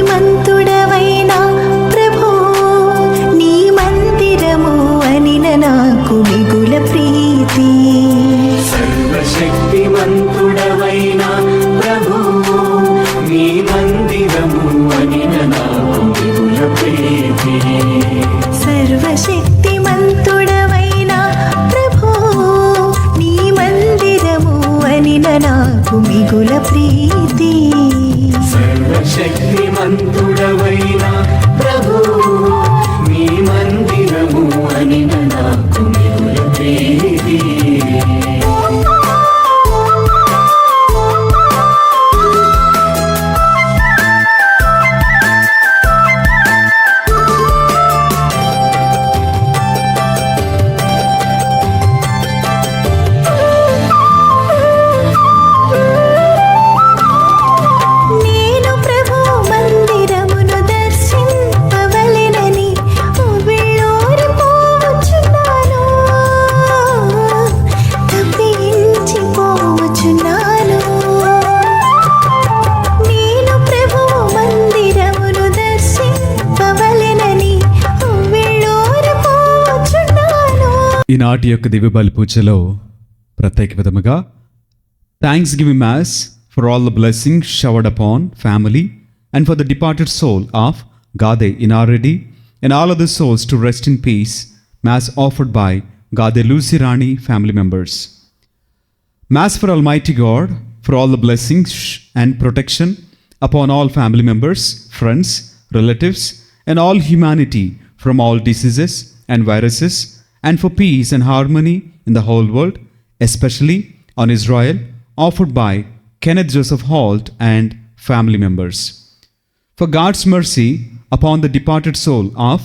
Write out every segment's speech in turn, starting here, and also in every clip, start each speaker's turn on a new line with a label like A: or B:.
A: సర్వశక్తిమంతుడవైన ప్రభు నీ మందిరము అనిన నాకు మిగుల ప్రీతి.
B: సర్వశక్తిమంతుడవైన ప్రభు నీ మందిరము అనిన నాకు మిగుల ప్రీతి.
A: సర్వశక్తిమంతుడవైన ప్రభు నీ మందిరము అనిన నాకు మిగుల ప్రీతి.
B: సర్వశక్తిమంతుడవైన ప్రభు నీ మందిరము అనిన నాకు మిగుల ప్రీతి.
C: ఈనాటి యొక్క దివ్య బలి పూజలో ప్రత్యేక విధముగా thanksgiving mass for all the blessings showered upon family and for the departed soul of Gade Inareddy and all other souls to rest in peace mass offered by Gade Lucy Rani family members. Mass for Almighty God, for all the blessings and protection upon all family members, friends, relatives, and all humanity from all diseases and viruses, and for peace and harmony in the whole world, especially on Israel, offered by Kenneth Joseph Holt and family members. For God's mercy upon the departed soul of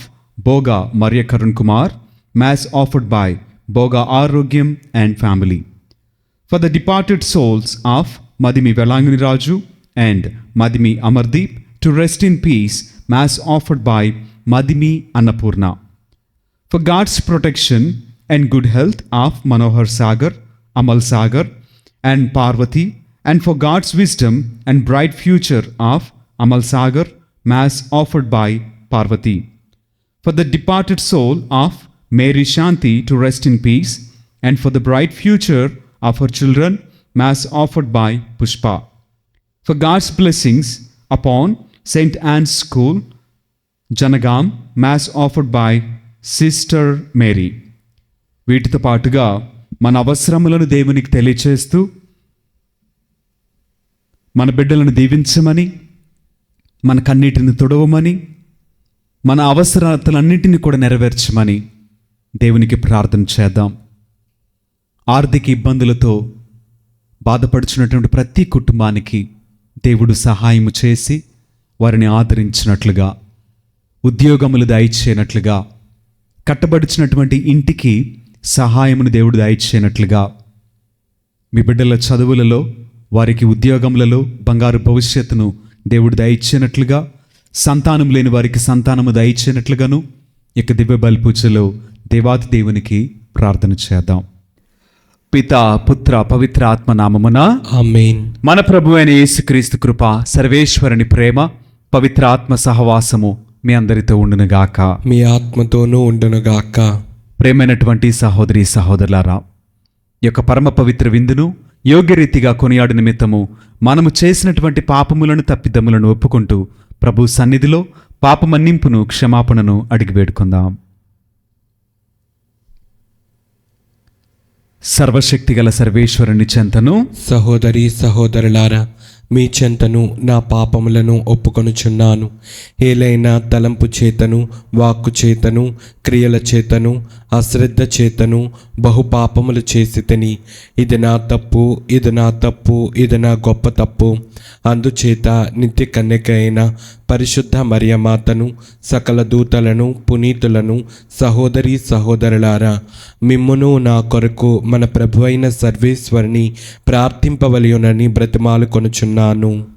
C: Boga Maria Karun Kumar, Mass offered by Boga Arogyam and family. For the departed souls of Madhimi Velangani Raju and Madhimi Amardeep to rest in peace, Mass offered by Madhimi Annapurna. For God's protection and good health of Manohar Sagar, Amal Sagar and Parvati, and for God's wisdom and bright future of Amal Sagar, Mass offered by Parvati. For the departed soul of Mary Shanti to rest in peace, and for the bright future of her children, Mass offered by Pushpa. For God's blessings upon St. Anne's School, Janagam, Mass offered by Sister Mary. వీటితో పాటుగా మన అవసరములను దేవునికి తెలియచేస్తూ మన బిడ్డలను దీవించమని, మన కన్నీటిని తుడవమని, మన అవసరాలన్నింటినీ కూడా నెరవేర్చమని దేవునికి ప్రార్థన చేద్దాం. ఆర్థిక ఇబ్బందులతో బాధపడుచున్నటువంటి ప్రతి కుటుంబానికి దేవుడు సహాయము చేసి వారిని ఆదరించినట్లుగా, ఉద్యోగములు దయచేయనట్లుగా, కట్టబడుచున్నటువంటి ఇంటికి సహాయమును దేవుడు దయచేయనట్లుగా, మీ బిడ్డల చదువులలో, వారికి ఉద్యోగములలో బంగారు భవిష్యత్తును దేవుడు దయచేయనట్లుగా, సంతానం లేని వారికి సంతానము దయచేయనట్లుగాను ఇక దివ్య బలి పూజలో దేవాది దేవునికి ప్రార్థన చేద్దాం. పితా పుత్ర పవిత్ర ఆత్మ నామమున
D: ఆమేన్.
C: మన ప్రభు అయిన యేసుక్రీస్తు కృప, సర్వేశ్వరుని ప్రేమ, పవిత్ర ఆత్మ సహవాసము మీ అందరితో ఉండునుగాక.
D: మీ ఆత్మతోనూ ఉండునుగాక.
C: ప్రేమైనటువంటి సహోదరి సహోదరులారా, ఈ యొక్క పరమ పవిత్ర విందును యోగ్యరీతిగా కొనియాడు నిమిత్తము మనము చేసినటువంటి పాపములను తప్పిదములను ఒప్పుకుంటూ ప్రభు సన్నిధిలో పాపమన్నింపును క్షమాపణను అడిగి వేడుకుందాం. సర్వశక్తిగల సర్వేశ్వరుని చెంతను
D: సహోదరి సహోదరులారా, మీ చెంతను నా పాపములను ఒప్పుకొనుచున్నాను. ఏలైనా తలంపు చేతను, వాక్కు చేతను, క్రియల చేతను, అశ్రద్ధ చేతను బహుపాపములు చేసి తిని, ఇది నా తప్పు, ఇది నా తప్పు, ఇది నా గొప్ప తప్పు. అందుచేత నిత్య కన్యక అయిన పరిశుద్ధ మరియమాతను, సకల దూతలను, పునీతులను, సహోదరి సహోదరులారా, మిమ్మును నా కొరకు మన ప్రభు అయిన సర్వేశ్వరుని ప్రార్థింపవలయునని బ్రతిమాలు కొనుచున్నాను.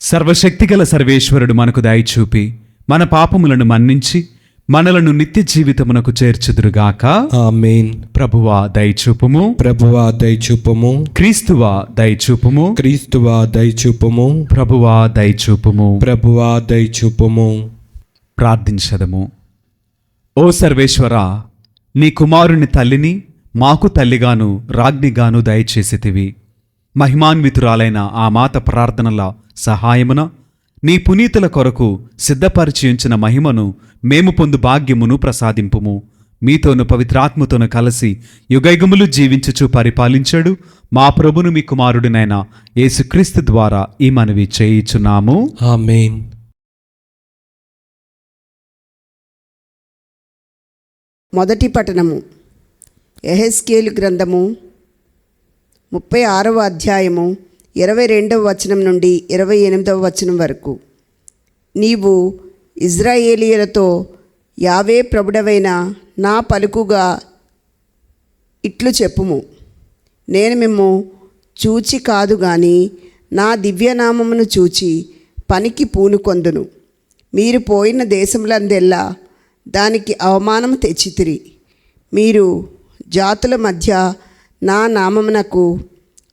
C: సర్వశక్తిగల సర్వేశ్వరుడు మనకు దయచూపి మన పాపములను మన్నించి మనలను నిత్య జీవితమునకు చేర్చుదురుగాక.
D: ఆమేన్.
C: ప్రభువా దయచూపుము.
D: ప్రభువా దయచూపుము.
C: క్రీస్తువా దయచూపుము.
D: క్రీస్తువా దయచూపుము.
C: ప్రభువా దయచూపుము.
D: ప్రభువా దయచూపుము.
C: ప్రార్థించదము. ఓ సర్వేశ్వరా, నీ కుమారుని తల్లిని మాకు తల్లిగాను రాజ్ఞిగాను దయచేసితివి. మహిమాన్వితురాలైన ఆ మాత ప్రార్థనల సహాయమున నీ పునీతుల కొరకు సిద్ధపరిచి ఉంచిన మహిమను మేము పొందు భాగ్యమును ప్రసాదింపుము. మీతోను పవిత్రాత్మతోను కలిసి యుగయుగములు జీవించుచు పరిపాలించడు మా ప్రభును మీ కుమారుడినైన యేసుక్రీస్తు ద్వారా ఈ మనవి చేయుచున్నాము.
D: ఆమేన్.
E: మొదటి పఠనము. యెహెజ్కేలు గ్రంథము 36వ అధ్యాయము 22వ వచనం నుండి 28వ వచనం వరకు. నీవు ఇజ్రాయేలీయులతో యావే ప్రభుడవైన నా పలుకుగా ఇట్లు చెప్పుము. నేను మిమ్ము చూచి కాదు గాని నా దివ్యనామమును చూచి పనికి పూనుకొందును. మీరు పోయిన దేశములందెల్లా దానికి అవమానము తెచ్చితిరి. మీరు జాతుల మధ్య నా నామమునకు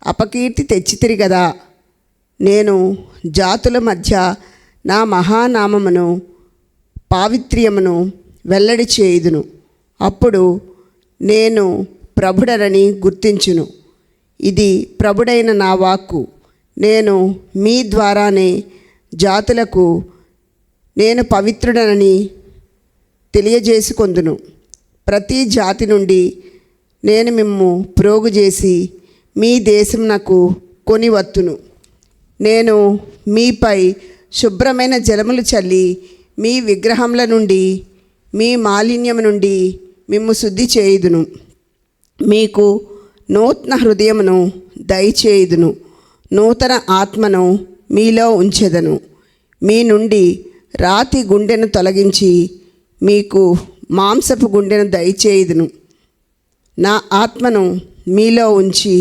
E: అపకీర్తి తెచ్చితిరి గదా. నేను జాతుల మధ్య నా మహానామమును పావిత్ర్యమును వెల్లడి చేయుదును. అప్పుడు నేను ప్రభుడనని గుర్తించును. ఇది ప్రభుడైన నా వాక్కు. నేను మీ ద్వారానే జాతులకు నేను పవిత్రుడనని తెలియజేసుకొందును. ప్రతి జాతి నుండి నేను మిమ్ము ప్రోగు చేసి మీ దేశమునకు కొని వత్తును. నేను మీపై శుభ్రమైన జలములు చల్లి మీ విగ్రహముల నుండి మీ మాలిన్యము నుండి మిమ్ము శుద్ధి చేయుదును. మీకు నూతన హృదయమును దయచేయుదును. నూతన ఆత్మను మీలో ఉంచెదను. మీ నుండి రాతి గుండెను తొలగించి మీకు మాంసపు గుండెను దయచేయుదును. నా ఆత్మను మీలో ఉంచి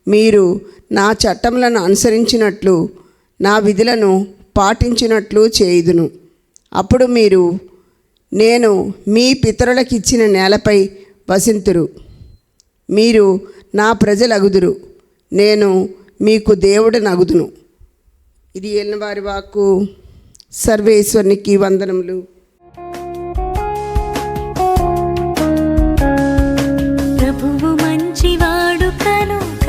E: మీరు నా చట్టములను అనుసరించినట్లు నా విధులను పాటించినట్లు చేయుదును. అప్పుడు మీరు నేను మీ పితరులకిచ్చిన నేలపై వసింతురు. మీరు నా ప్రజలగుదురు. నేను మీకు దేవుడనగుదును. ఇది ఏలిన వారి వాక్కు. సర్వేశ్వరునికి వందనములు.
F: ప్రభువు మంచివాడు కనుక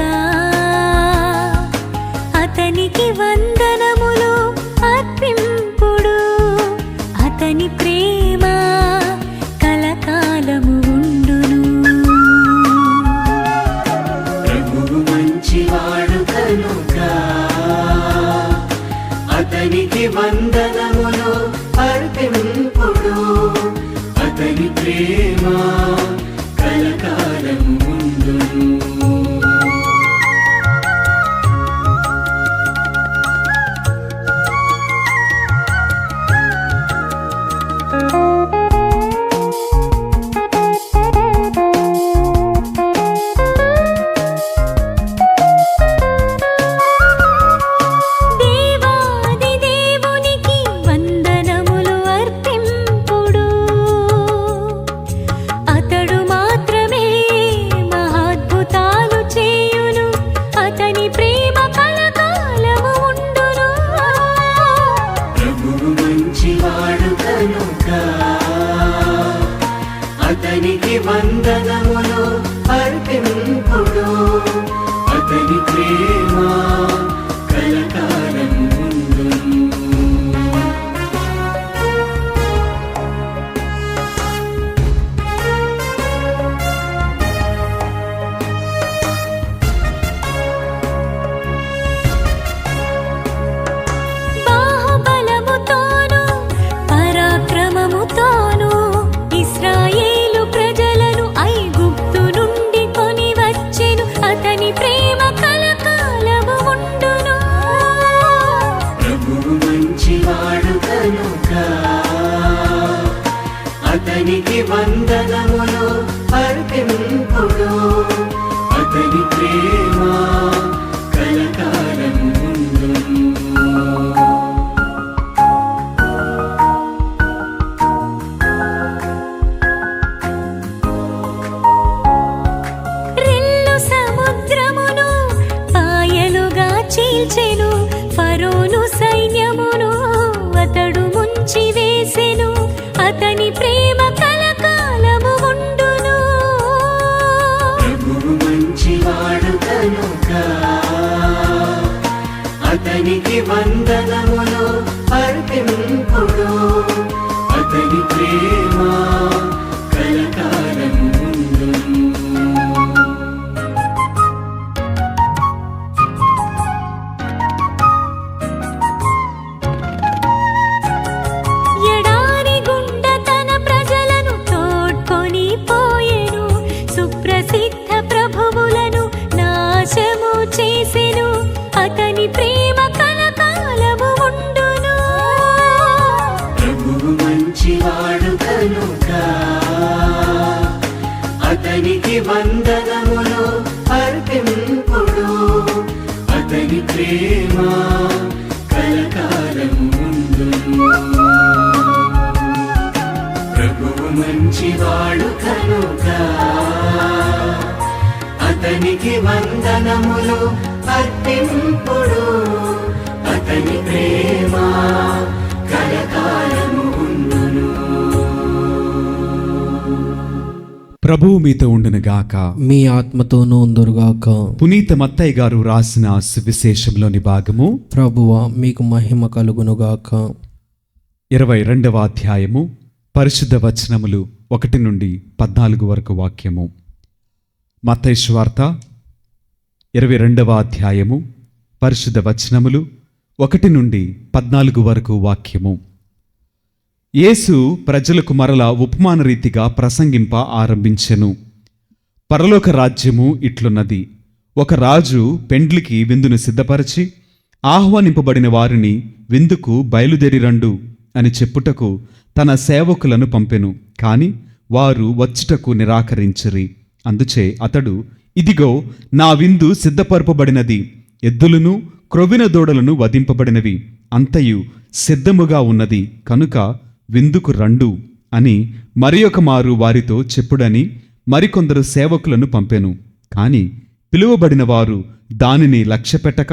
F: అతనికి వందనములు అర్పింపుడు. అతని ప్రేమ కలకాలము ఉండును.
B: ప్రభువు మంచివాడు కనుక అతనికి వందనములు అర్పింపుడు. అతని ప్రేమ కలకాలము ఉండును.
F: దేవాది దేవునికి వందనములు అర్పింపుడు. అతడు మాత్రమే మహాద్భుతాలు చేయును. అతని ప్రేమ కలకాలము ఉండును.
B: ప్రభువు మంచివాడు కనుక అతనికి వందనములు అర్పింపుడు. అతని ప్రేమ కలకాలము ఉండును. అర్పింపుడు అతని ప్రేమ కలకాలం ఉండును.
F: రెల్లు సముద్రమును పాయలుగా చీల్చెను, ఫరోను సైన్యమును అతడు ముంచి వేసెను, అతని ప్రేమ కలకాలము ఉండును.
B: ప్రభువు మంచివాడు కనుక అతనికి వందనములు అర్పింపుడు అతని ప్రేమ కలకాలం ఉండును.
F: ఎడారి గుండ తన ప్రజలను తోడ్కొని పోయెను, సుప్రసిద్ధ ప్రభువులను నాశము చేసెను, అతని ప్రేమ కలకాలము ఉండును.
B: ప్రభువు మంచివాడు కనుక అతనికి వందనములు అర్పింపుడు అతని ప్రేమ కలకాలం ఉండును. ప్రభువు మంచివాడు కనుక అతనికి వందనములు అర్పింపుడు అతని ప్రేమ కలకాలము ఉండును.
C: ప్రభువు మీతో ఉండునుగాక.
D: మీ ఆత్మతోనూ ఉందురుగాక.
C: పునీత మత్తయ్య గారు రాసిన సువిశేషంలోని భాగము
D: ప్రభువా మీకు మహిమ కలుగునుగాక.
C: 22వ అధ్యాయము పరిశుద్ధ వచనములు 1 నుండి 14 వరకు వాక్యము. మత్తయి సువార్త 22వ అధ్యాయము పరిశుద్ధ వచనములు 1 నుండి 14 వరకు వాక్యము. యేసు ప్రజలకు మరలా ఉపమాన రీతిగా ప్రసంగింప ఆరంభించెను. పరలోక రాజ్యము ఇట్లున్నది. ఒక రాజు పెండ్లికి విందును సిద్ధపరచి ఆహ్వానింపబడిన వారిని విందుకు బయలుదేరి రండు అని చెప్పుటకు తన సేవకులను పంపెను. కాని వారు వచ్చుటకు నిరాకరించిరి. అందుచే అతడు, ఇదిగో నా విందు సిద్ధపరపబడినది, ఎద్దులను క్రొవ్విన దూడలను వధింపబడినవి, అంతయు సిద్ధముగా ఉన్నది, కనుక విందుకు రండు అని మరి ఒక మారు వారితో చెప్పుడని మరికొందరు సేవకులను పంపెను. కాని పిలువబడిన వారు దానిని లక్ష్యపెట్టక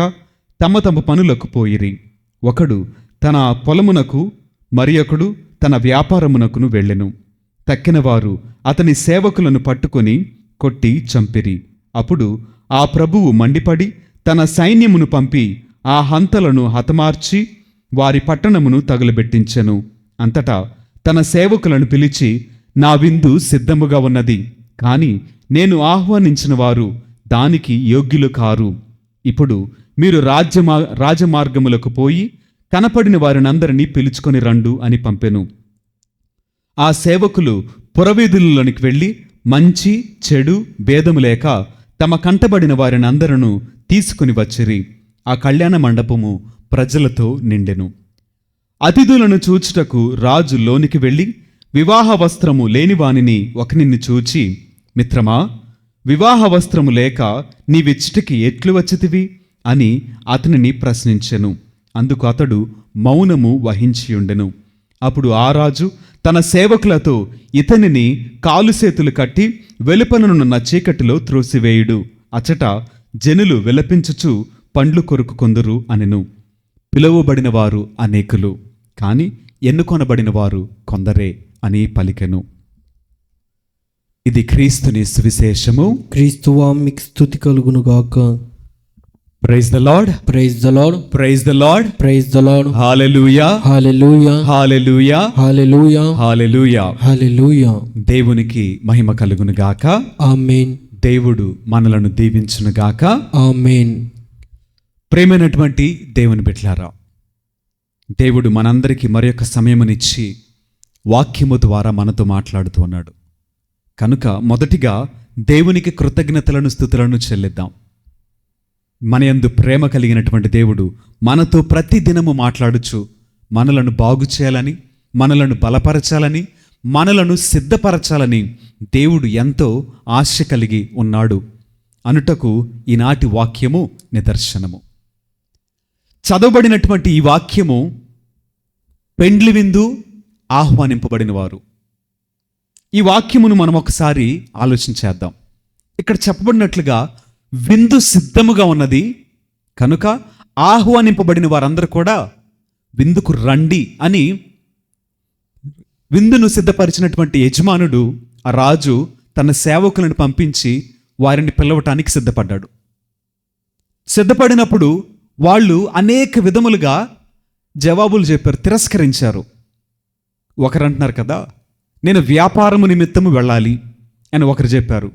C: తమ తమ పనులకు పోయిరి. ఒకడు తన పొలమునకు, మరి ఒకడు తన వ్యాపారమునకును వెళ్ళెను. తక్కినవారు అతని సేవకులను పట్టుకొని కొట్టి చంపిరి. అప్పుడు ఆ ప్రభువు మండిపడి తన సైన్యమును పంపి ఆ హంతలను హతమార్చి వారి పట్టణమును తగులబెట్టించెను. అంతటా తన సేవకులను పిలిచి, నా విందు సిద్ధముగా ఉన్నది, కాని నేను ఆహ్వానించిన వారు దానికి యోగ్యులు కారు. ఇప్పుడు మీరు రాజమార్గములకు పోయి కనపడిన వారినందరినీ పిలుచుకొని రండు అని పంపెను. ఆ సేవకులు పురవీధులలోనికి వెళ్ళి మంచి చెడు భేదము లేక తమ కంటబడిన వారినందరూ తీసుకుని వచ్చిరి. ఆ కళ్యాణ మండపము ప్రజలతో నిండెను. అతిథులను చూచుటకు రాజు లోనికి వెళ్ళి వివాహ వస్త్రము లేనివానిని ఒకనిని చూచి, మిత్రమా, వివాహ వస్త్రము లేక నీవిచ్చటికి ఎట్లు వచ్చితివి అని అతనిని ప్రశ్నించెను. అందుకు అతడు మౌనము వహించియుండెను. అప్పుడు ఆ రాజు తన సేవకులతో, ఇతనిని కాలుసేతులు కట్టి వెలుపనున్న చీకటిలో త్రోసివేయుడు, అచట జనులు విలపించుచు పండ్లు కొరుకుకొందురు అనెను. పిలువబడిన వారు అనేకులు, కాని ఎన్నుకొనబడిన వారు కొందరే అని పలికెను. ఇది క్రీస్తుని సువిశేషము.
D: క్రీస్తువా మీకు స్తుతి కలుగునుగాక.
C: Praise the Lord,
D: praise the Lord,
C: praise the Lord,
D: praise the Lord.
C: Hallelujah,
D: hallelujah,
C: hallelujah,
D: hallelujah,
C: hallelujah.
D: Hallelujah.
C: దేవునికి మహిమ కలుగునుగాక.
D: ఆమేన్,
C: దేవుడు మనలను దీవించునుగాక.
D: ఆమేన్.
C: ప్రేమైనటువంటి దేవుని బిడ్డలారా, దేవుడు మనందరికీ మరొక సమయమునిచ్చి వాక్యము ద్వారా మనతో మాట్లాడుతూ ఉన్నాడు. కనుక మొదటిగా దేవునికి కృతజ్ఞతలను స్తుతులను చెల్లిద్దాం. మన యందు ప్రేమ కలిగినటువంటి దేవుడు మనతో ప్రతి దినము మాట్లాడుచు మనలను బాగు చేయాలని, మనలను బలపరచాలని, మనలను సిద్ధపరచాలని దేవుడు ఎంతో ఆశ కలిగి ఉన్నాడు అనుటకు ఈనాటి వాక్యము నిదర్శనము. చదవబడినటువంటి ఈ వాక్యము పెండ్లి విందు ఆహ్వానింపబడిన వారు. ఈ వాక్యమును మనం ఒకసారి ఆలోచించేద్దాం. ఇక్కడ చెప్పబడినట్లుగా విందు సిద్ధముగా ఉన్నది కనుక ఆహ్వానింపబడిన వారందరూ కూడా విందుకు రండి అని విందును సిద్ధపరిచినటువంటి యజమానుడు, ఆ రాజు తన సేవకులను పంపించి వారిని పిలవటానికి సిద్ధపడ్డాడు. సిద్ధపడినప్పుడు వాళ్ళు అనేక విధములుగా జవాబులు చెప్పారు, తిరస్కరించారు. ఒకరు అంటున్నారు కదా, నేను వ్యాపారము నిమిత్తము వెళ్ళాలి అని ఒకరు చెప్పారు.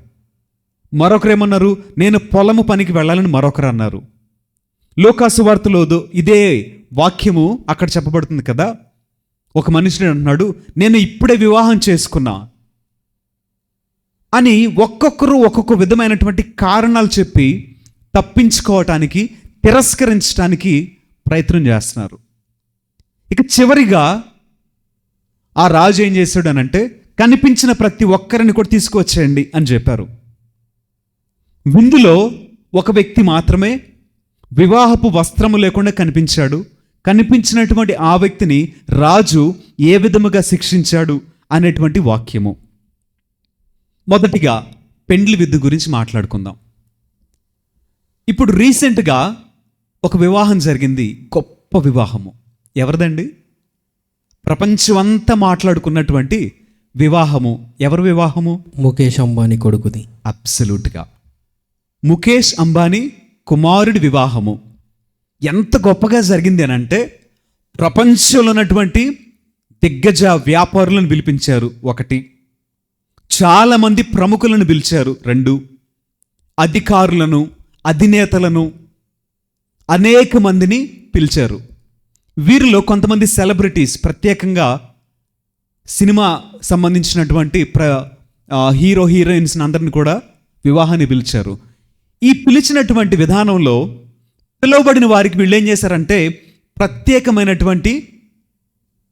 C: మరొకరు ఏమన్నారు, నేను పొలము పనికి వెళ్ళాలని మరొకరు అన్నారు. లూకాసు వార్తలో ఇదే వాక్యము అక్కడ చెప్పబడుతుంది కదా, ఒక మనుషుడు అంటున్నాడు, నేను ఇప్పుడే వివాహం చేసుకున్నా అని ఒక్కొక్కరు ఒక్కొక్క విధమైనటువంటి కారణాలు చెప్పి తప్పించుకోవటానికి, తిరస్కరించడానికి ప్రయత్నం చేస్తున్నారు. ఇక చివరిగా ఆ రాజు ఏం చేశాడు అనంటే, కనిపించిన ప్రతి ఒక్కరిని కూడా తీసుకువచ్చేయండి అని చెప్పారు. విందులో ఒక వ్యక్తి మాత్రమే వివాహపు వస్త్రము లేకుండా కనిపించాడు. కనిపించినటువంటి ఆ వ్యక్తిని రాజు ఏ విధముగా శిక్షించాడు అనేటువంటి వాక్యము. మొదటిగా పెండ్లి విందు గురించి మాట్లాడుకుందాం. ఇప్పుడు రీసెంట్గా ఒక వివాహం జరిగింది, గొప్ప వివాహము. ఎవరిదండి? ప్రపంచమంతా మాట్లాడుకున్నటువంటి వివాహము. ఎవరి వివాహము?
G: ముఖేష్ అంబానీ కొడుకుది.
C: అబ్సల్యూట్గా ముఖేష్ అంబానీ కుమారుడి వివాహము. ఎంత గొప్పగా జరిగింది అని అంటే, ప్రపంచంలో ఉన్నటువంటి దిగ్గజ వ్యాపారులను పిలిపించారు ఒకటి, చాలామంది ప్రముఖులను పిలిచారు రెండు, అధికారులను, అధినేతలను, అనేక మందిని పిలిచారు. వీరిలో కొంతమంది సెలబ్రిటీస్, ప్రత్యేకంగా సినిమా సంబంధించినటువంటి హీరో హీరోయిన్స్ అందరిని కూడా వివాహాన్ని పిలిచారు. ఈ పిలిచినటువంటి విధానంలో పిలువబడిన వారికి వీళ్ళు ఏం చేశారంటే, ప్రత్యేకమైనటువంటి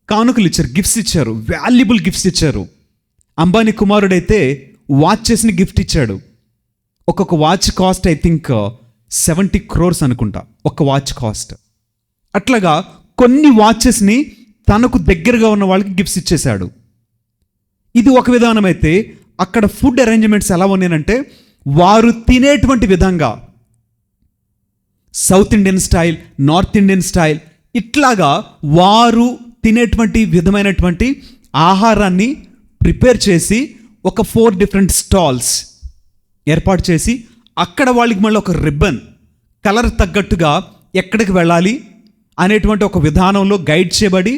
C: కానుకలు ఇచ్చారు, గిఫ్ట్స్ ఇచ్చారు, వాల్యుబుల్ గిఫ్ట్స్ ఇచ్చారు. అంబానీ కుమారుడైతే వాచెస్ని గిఫ్ట్ ఇచ్చాడు. ఒక్కొక్క watch cost I think 70 crores అనుకుంటా, ఒక వాచ్ కాస్ట్. అట్లాగా కొన్ని వాచెస్ని తనకు దగ్గరగా ఉన్న వాళ్ళకి గిఫ్ట్స్ ఇచ్చేశాడు. ఇది ఒక విధానం అయితే, అక్కడ ఫుడ్ అరేంజ్మెంట్స్ ఎలా ఉన్నాయంటే, వారు తినేటువంటి విధంగా south Indian style, north Indian style, ఇట్లాగా వారు తినేటువంటి విధమైనటువంటి ఆహారాన్ని ప్రిపేర్ చేసి ఒక 4 different స్టాల్స్ ఏర్పాటు చేసి, అక్కడ వాళ్ళకి మళ్ళీ ఒక రిబ్బన్ కలర్ తగ్గట్టుగా ఎక్కడికి వెళ్ళాలి అనేటువంటి ఒక విధానంలో గైడ్ చేయబడి,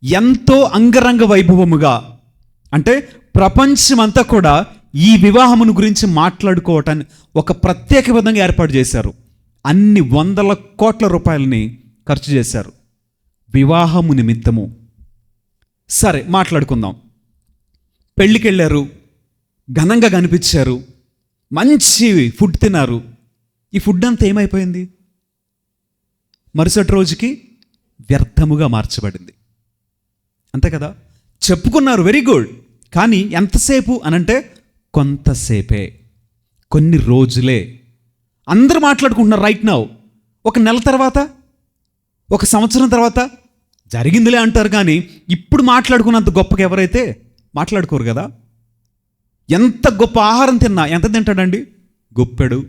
C: ఎంతో అంగరంగ వైభవముగా, అంటే ప్రపంచమంతా కూడా ఈ వివాహమును గురించి మాట్లాడుకోవటాన్ని ఒక ప్రత్యేక విధంగా ఏర్పాటు చేశారు. అన్ని 100 కోట్ల రూపాయలని ఖర్చు చేశారు వివాహము నిమిత్తము. సరే, మాట్లాడుకుందాం. పెళ్ళికి వెళ్ళారు, ఘనంగా కనిపించారు, మంచి ఫుడ్ తిన్నారు. ఈ ఫుడ్ అంతా ఏమైపోయింది? మరుసటి రోజుకి వ్యర్థముగా మార్చబడింది. అంతే కదా? చెప్పుకున్నారు వెరీ గుడ్, కానీ ఎంతసేపు అనంటే కొంతసేపే, కొన్ని రోజులే. అందరూ మాట్లాడుకుంటున్నారు రైట్ నౌ. ఒక నెల తర్వాత, ఒక సంవత్సరం తర్వాత జరిగిందిలే అంటారు, కానీ ఇప్పుడు మాట్లాడుకున్నంత గొప్పగా ఎవరైతే మాట్లాడుకోరు కదా. ఎంత గొప్ప ఆహారం తిన్నా ఎంత తింటాడండి? గొప్పెడు.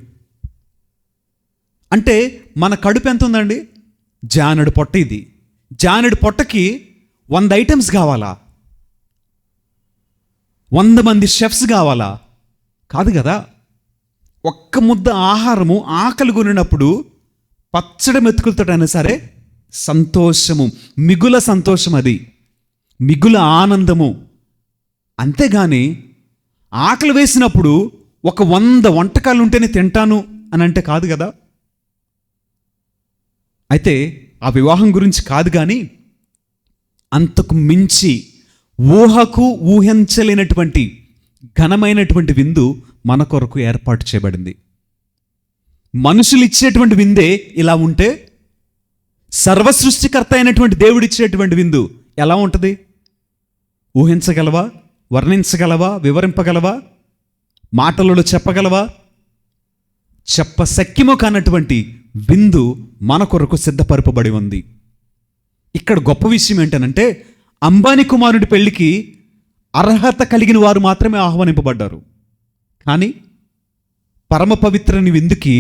C: అంటే మన కడుపు ఎంత ఉందండి? జానెడు పొట్ట. ఇది జానెడు పొట్టకి 100 ఐటమ్స్ కావాలా? 100 మంది షెఫ్స్ కావాలా? కాదు కదా. ఒక్క ముద్ద ఆహారము ఆకలి కొనినప్పుడు పచ్చడి మెతుకులతోటైనా సరే సంతోషము, మిగుల సంతోషం, అది మిగుల ఆనందము. అంతేగాని ఆకలి వేసినప్పుడు ఒక 100 వంటకాలు ఉంటేనే తింటాను అని అంటే కాదు కదా. అయితే ఆ వివాహం గురించి కాదు, కానీ అంతకు మించి ఊహకు ఊహించలేనటువంటి ఘనమైనటువంటి విందు మన కొరకు ఏర్పాటు చేయబడింది. మనుషులు ఇచ్చేటువంటి విందే ఇలా ఉంటే, సర్వసృష్టికర్త అయినటువంటి దేవుడు ఇచ్చేటువంటి విందు ఎలా ఉంటుంది? ఊహించగలవా? వర్ణించగలవా? వివరింపగలవా? మాటలలో చెప్పగలవా? చెప్పశక్యము కానటువంటి విందు మన కొరకు సిద్ధపరపబడి ఉంది. ఇక్కడ గొప్ప విషయం ఏంటనంటే, అంబానీ కుమారుడి పెళ్లికి అర్హత కలిగిన వారు మాత్రమే ఆహ్వానింపబడ్డారు. కానీ పరమ పవిత్రని విందుకి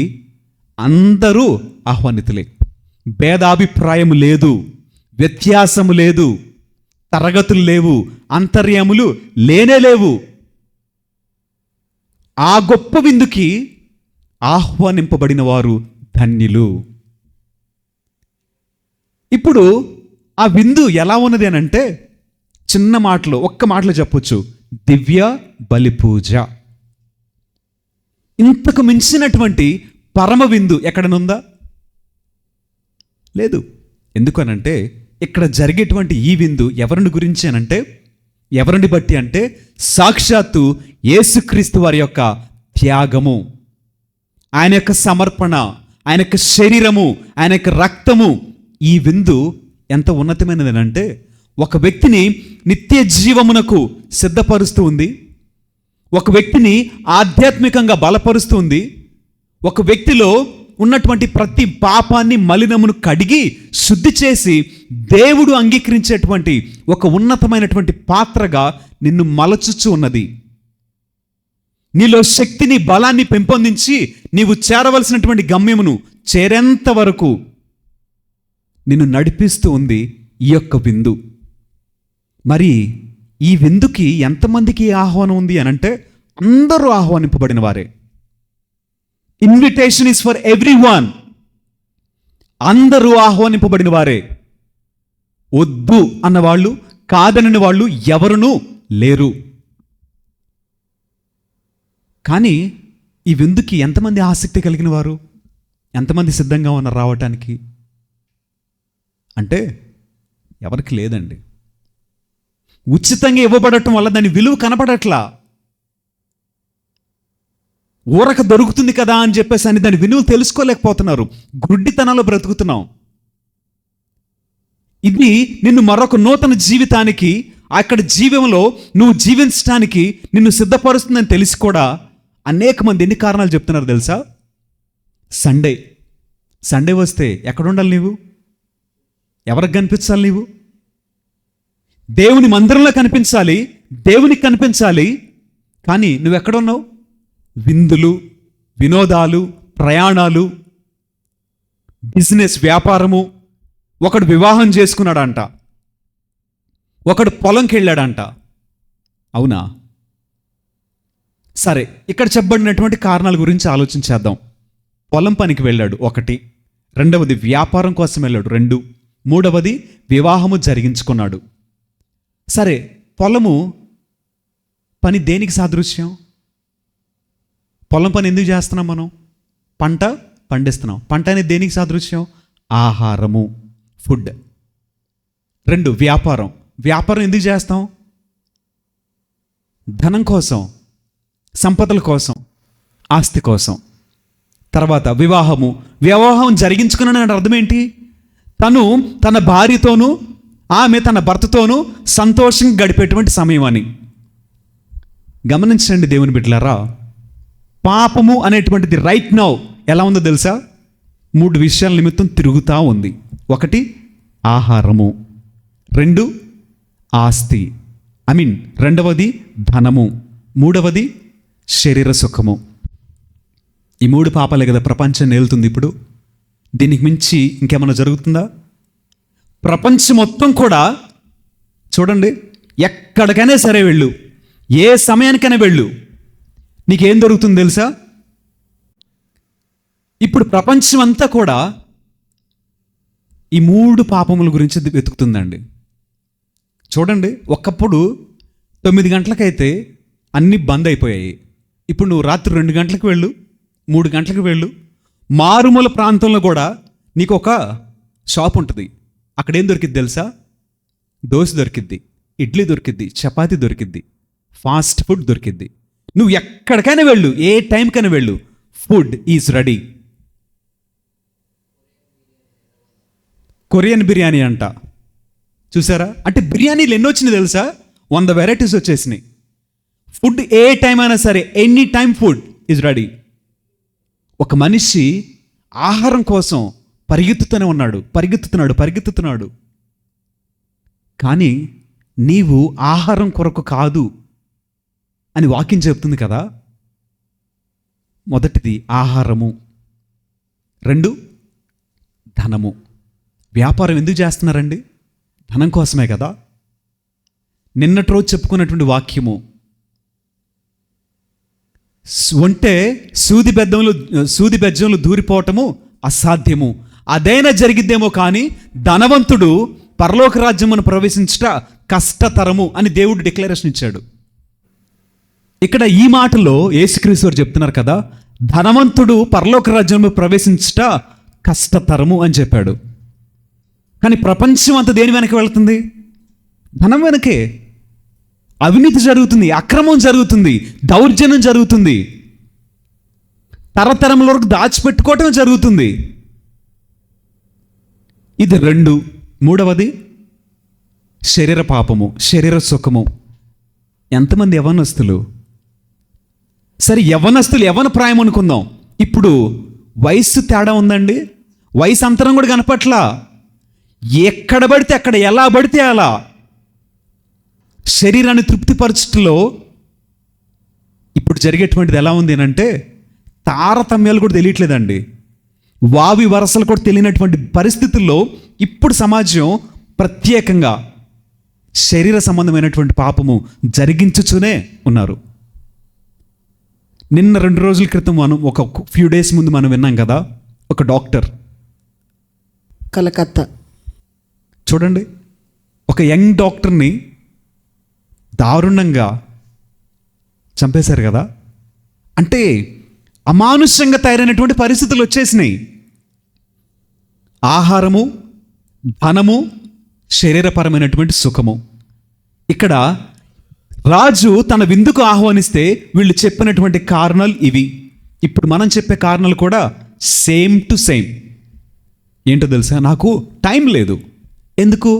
C: అందరూ ఆహ్వానితులే. భేదాభిప్రాయం లేదు, వ్యత్యాసము లేదు, తరగతులు లేవు, అంతర్యములు లేవు. ఆ గొప్ప విందుకి ఆహ్వానింపబడిన వారు ధన్యులు. ఇప్పుడు ఆ విందు ఎలా ఉన్నది అని అంటే, చిన్న మాటలో, ఒక్క మాటలో చెప్పొచ్చు, దివ్య బలి పూజ. ఇంతకు మించినటువంటి పరమ విందు ఎక్కడనుందా? లేదు. ఎందుకనంటే ఇక్కడ జరిగేటువంటి ఈ విందు ఎవరిని గురించి అనంటే, ఎవరిని బట్టి అంటే, సాక్షాత్తు యేసుక్రీస్తు వారి యొక్క త్యాగము, ఆయన యొక్క సమర్పణ, ఆయన యొక్క శరీరము, ఆయన యొక్క రక్తము. ఈ విందు ఎంత ఉన్నతమైనది అంటే, ఒక వ్యక్తిని నిత్య జీవమునకు సిద్ధపరుస్తూ ఉంది, ఒక వ్యక్తిని ఆధ్యాత్మికంగా బలపరుస్తూ ఉంది, ఒక వ్యక్తిలో ఉన్నటువంటి ప్రతి పాపాన్ని, మలినమును కడిగి శుద్ధి చేసి దేవుడు అంగీకరించేటువంటి ఒక ఉన్నతమైనటువంటి పాత్రగా నిన్ను మలచుచు ఉన్నది. నీలో శక్తిని, బలాన్ని పెంపొందించి నీవు చేరవలసినటువంటి గమ్యమును చేరేంత వరకు నిన్ను నడిపిస్తూ ఉంది ఈ యొక్క విందు. మరి ఈ విందుకి ఎంతమందికి ఆహ్వానం ఉంది అనంటే, అందరూ ఆహ్వానింపబడిన వారే. Invitation is for everyone. అందరూ ఆహ్వానింపబడిన వారే. వద్దు అన్నవాళ్ళు, కాదనని వాళ్ళు ఎవరునూ లేరు. కానీ ఈ విందుకి ఎంతమంది ఆసక్తి కలిగిన వారు, ఎంతమంది సిద్ధంగా ఉన్నారు రావటానికి అంటే, ఎవరికి లేదండి. ఉచితంగా ఇవ్వబడటం వల్ల దాని విలువ కనపడట్లా. ఊరక దొరుకుతుంది కదా అని చెప్పేసి అని దాని విలువ తెలుసుకోలేకపోతున్నారు. గుడ్డితనంలో బ్రతుకుతున్నాం. ఇది నిన్ను మరొక నూతన జీవితానికి, అక్కడ జీవంలో నువ్వు జీవించడానికి నిన్ను సిద్ధపరుస్తుందని తెలిసి కూడా అనేక మంది ఎన్ని కారణాలు చెప్తున్నారు తెలుసా? సండే వస్తే ఎక్కడ ఉండాలి నీవు? ఎవరికి కనిపించాలి నీవు? దేవుని మందిరంలో కనిపించాలి, దేవునికి కనిపించాలి. కానీ నువ్వెక్కడున్నావు? విందులు, వినోదాలు, ప్రయాణాలు, బిజినెస్, వ్యాపారము. ఒకడు వివాహం చేసుకున్నాడంట, ఒకడు పొలంకి వెళ్ళాడంట. అవునా? సరే, ఇక్కడ చెప్పబడినటువంటి కారణాల గురించి ఆలోచించేద్దాం. పొలం పనికి వెళ్ళాడు, ఒకటి. రెండవది వ్యాపారం కోసం వెళ్ళాడు, 2. మూడవది వివాహము జరిగించుకున్నాడు. సరే, పొలము పని దేనికి సాదృశ్యం? పొలం పని ఎందుకు చేస్తున్నాం మనం? పంట పండిస్తున్నాం. పంట అనేది దేనికి సాదృశ్యం? ఆహారము, ఫుడ్. 2 వ్యాపారం ఎందుకు చేస్తాం? ధనం కోసం, సంపదల కోసం, ఆస్తి కోసం. తర్వాత వివాహం జరిగించుకున్నాడు అర్థం ఏంటి? తను తన భార్యతోనూ, ఆమె తన భర్తతోనూ సంతోషంగా గడిపేటువంటి సమయం అని. గమనించండి దేవుని బిడ్డలారా, పాపము అనేటువంటిది రైట్ నౌ ఎలా ఉందో తెలుసా? 3 విషయాల నిమిత్తం తిరుగుతూ ఉంది. 1 ఆహారము, 2 ఆస్తి, రెండవది ధనము, మూడవది శరీర సుఖము. ఈ 3 పాపాలే కదా ప్రపంచాన్ని ఏలుతుంది ఇప్పుడు. దీనికి మించి ఇంకేమైనా జరుగుతుందా? ప్రపంచం మొత్తం కూడా చూడండి, ఎక్కడికైనా సరే వెళ్ళు, ఏ సమయానికైనా వెళ్ళు, నీకేం దొరుకుతుంది తెలుసా? ఇప్పుడు ప్రపంచం అంతా కూడా ఈ 3 పాపముల గురించి వెతుకుతుందండి. చూడండి, ఒకప్పుడు 9 గంటలకైతే అన్నీ బంద్ అయిపోయాయి. ఇప్పుడు నువ్వు రాత్రి 2 గంటలకు వెళ్ళు, 3 గంటలకు వెళ్ళు, మారుమూల ప్రాంతంలో కూడా నీకు ఒక షాప్ ఉంటుంది. అక్కడ ఏం దొరికిద్ది తెలుసా? దోశ దొరికిద్ది, ఇడ్లీ దొరికిద్ది, చపాతీ దొరికిద్ది, ఫాస్ట్ ఫుడ్ దొరికిద్ది. నువ్వు ఎక్కడికైనా వెళ్ళు, ఏ టైంకైనా వెళ్ళు, food is ready. Korean biryani అంట, చూసారా? అంటే బిర్యానీలు ఎన్ని వచ్చినాయి తెలుసా? 100 వెరైటీస్ వచ్చేసినాయి. ఫుడ్ ఏ టైం అయినా సరే, any time food is ready. ఒక మనిషి ఆహారం కోసం పరిగెత్తుతున్నాడు. కానీ నీవు ఆహారం కొరకు కాదు అని వాక్యం చెప్తుంది కదా. మొదటిది ఆహారము, 2 ధనము. వ్యాపారం ఎందుకు చేస్తున్నారండి? ధనం కోసమే కదా. నిన్నటి రోజు చెప్పుకున్నటువంటి వాక్యము, ఒంటే సూది బెజ్జంలో దూరిపోవటము అసాధ్యము, అదైనా జరిగిద్దేమో కానీ ధనవంతుడు పరలోక రాజ్యమును ప్రవేశించుట కష్టతరము అని దేవుడు డిక్లరేషన్ ఇచ్చాడు. ఇక్కడ ఈ మాటలో యేసుక్రీస్తు వారు చెప్తున్నారు కదా, ధనవంతుడు పరలోక రాజ్యము ప్రవేశించుట కష్టతరము అని చెప్పాడు. కానీ ప్రపంచం అంతా దేని వెనక వెళుతుంది? ధనం వెనకే. అవినీతి జరుగుతుంది, అక్రమం జరుగుతుంది, దౌర్జన్యం జరుగుతుంది, తరతరముల వరకు దాచిపెట్టుకోవటం జరుగుతుంది. ఇది 2. 3వది శరీర పాపము, శరీర సుఖము. ఎంతమంది యవ్వనస్తులు, సరే యవ్వన ప్రాయం అనుకుందాం, ఇప్పుడు వయస్సు తేడా ఉందండి, వయసు అంతరం కూడా కనపట్లా. ఎక్కడ పడితే అక్కడ, ఎలా పడితే అలా శరీరాన్ని తృప్తిపరచటంలో ఇప్పుడు జరిగేటువంటిది ఎలా ఉంది అంటే తారతమ్యాలు కూడా తెలియట్లేదండి. వావి వరసలు కూడా తెలియనటువంటి పరిస్థితుల్లో ఇప్పుడు సమాజం ప్రత్యేకంగా శరీర సంబంధమైనటువంటి పాపము జరిగించుతూనే ఉన్నారు. నిన్న 2 రోజుల క్రితం ఒక ఫ్యూ డేస్ ముందు మనం విన్నాం కదా, ఒక డాక్టర్
E: కలకత్తా,
C: చూడండి, ఒక యంగ్ డాక్టర్ని దారుణంగా చంపేశారు కదా. అంటే అమానుష్యంగా తయారైనటువంటి పరిస్థితులు వచ్చేసినాయి. ఆహారము, ధనము, శరీరపరమైనటువంటి సుఖము. ఇక్కడ రాజు తన విందుకు ఆహ్వానిస్తే వీళ్ళు చెప్పినటువంటి కారణాలు ఇవి. ఇప్పుడు మనం చెప్పే కారణాలు కూడా సేమ్ టు సేమ్. ఏంటో తెలుసా? నాకు టైం లేదు. ఎందుకు?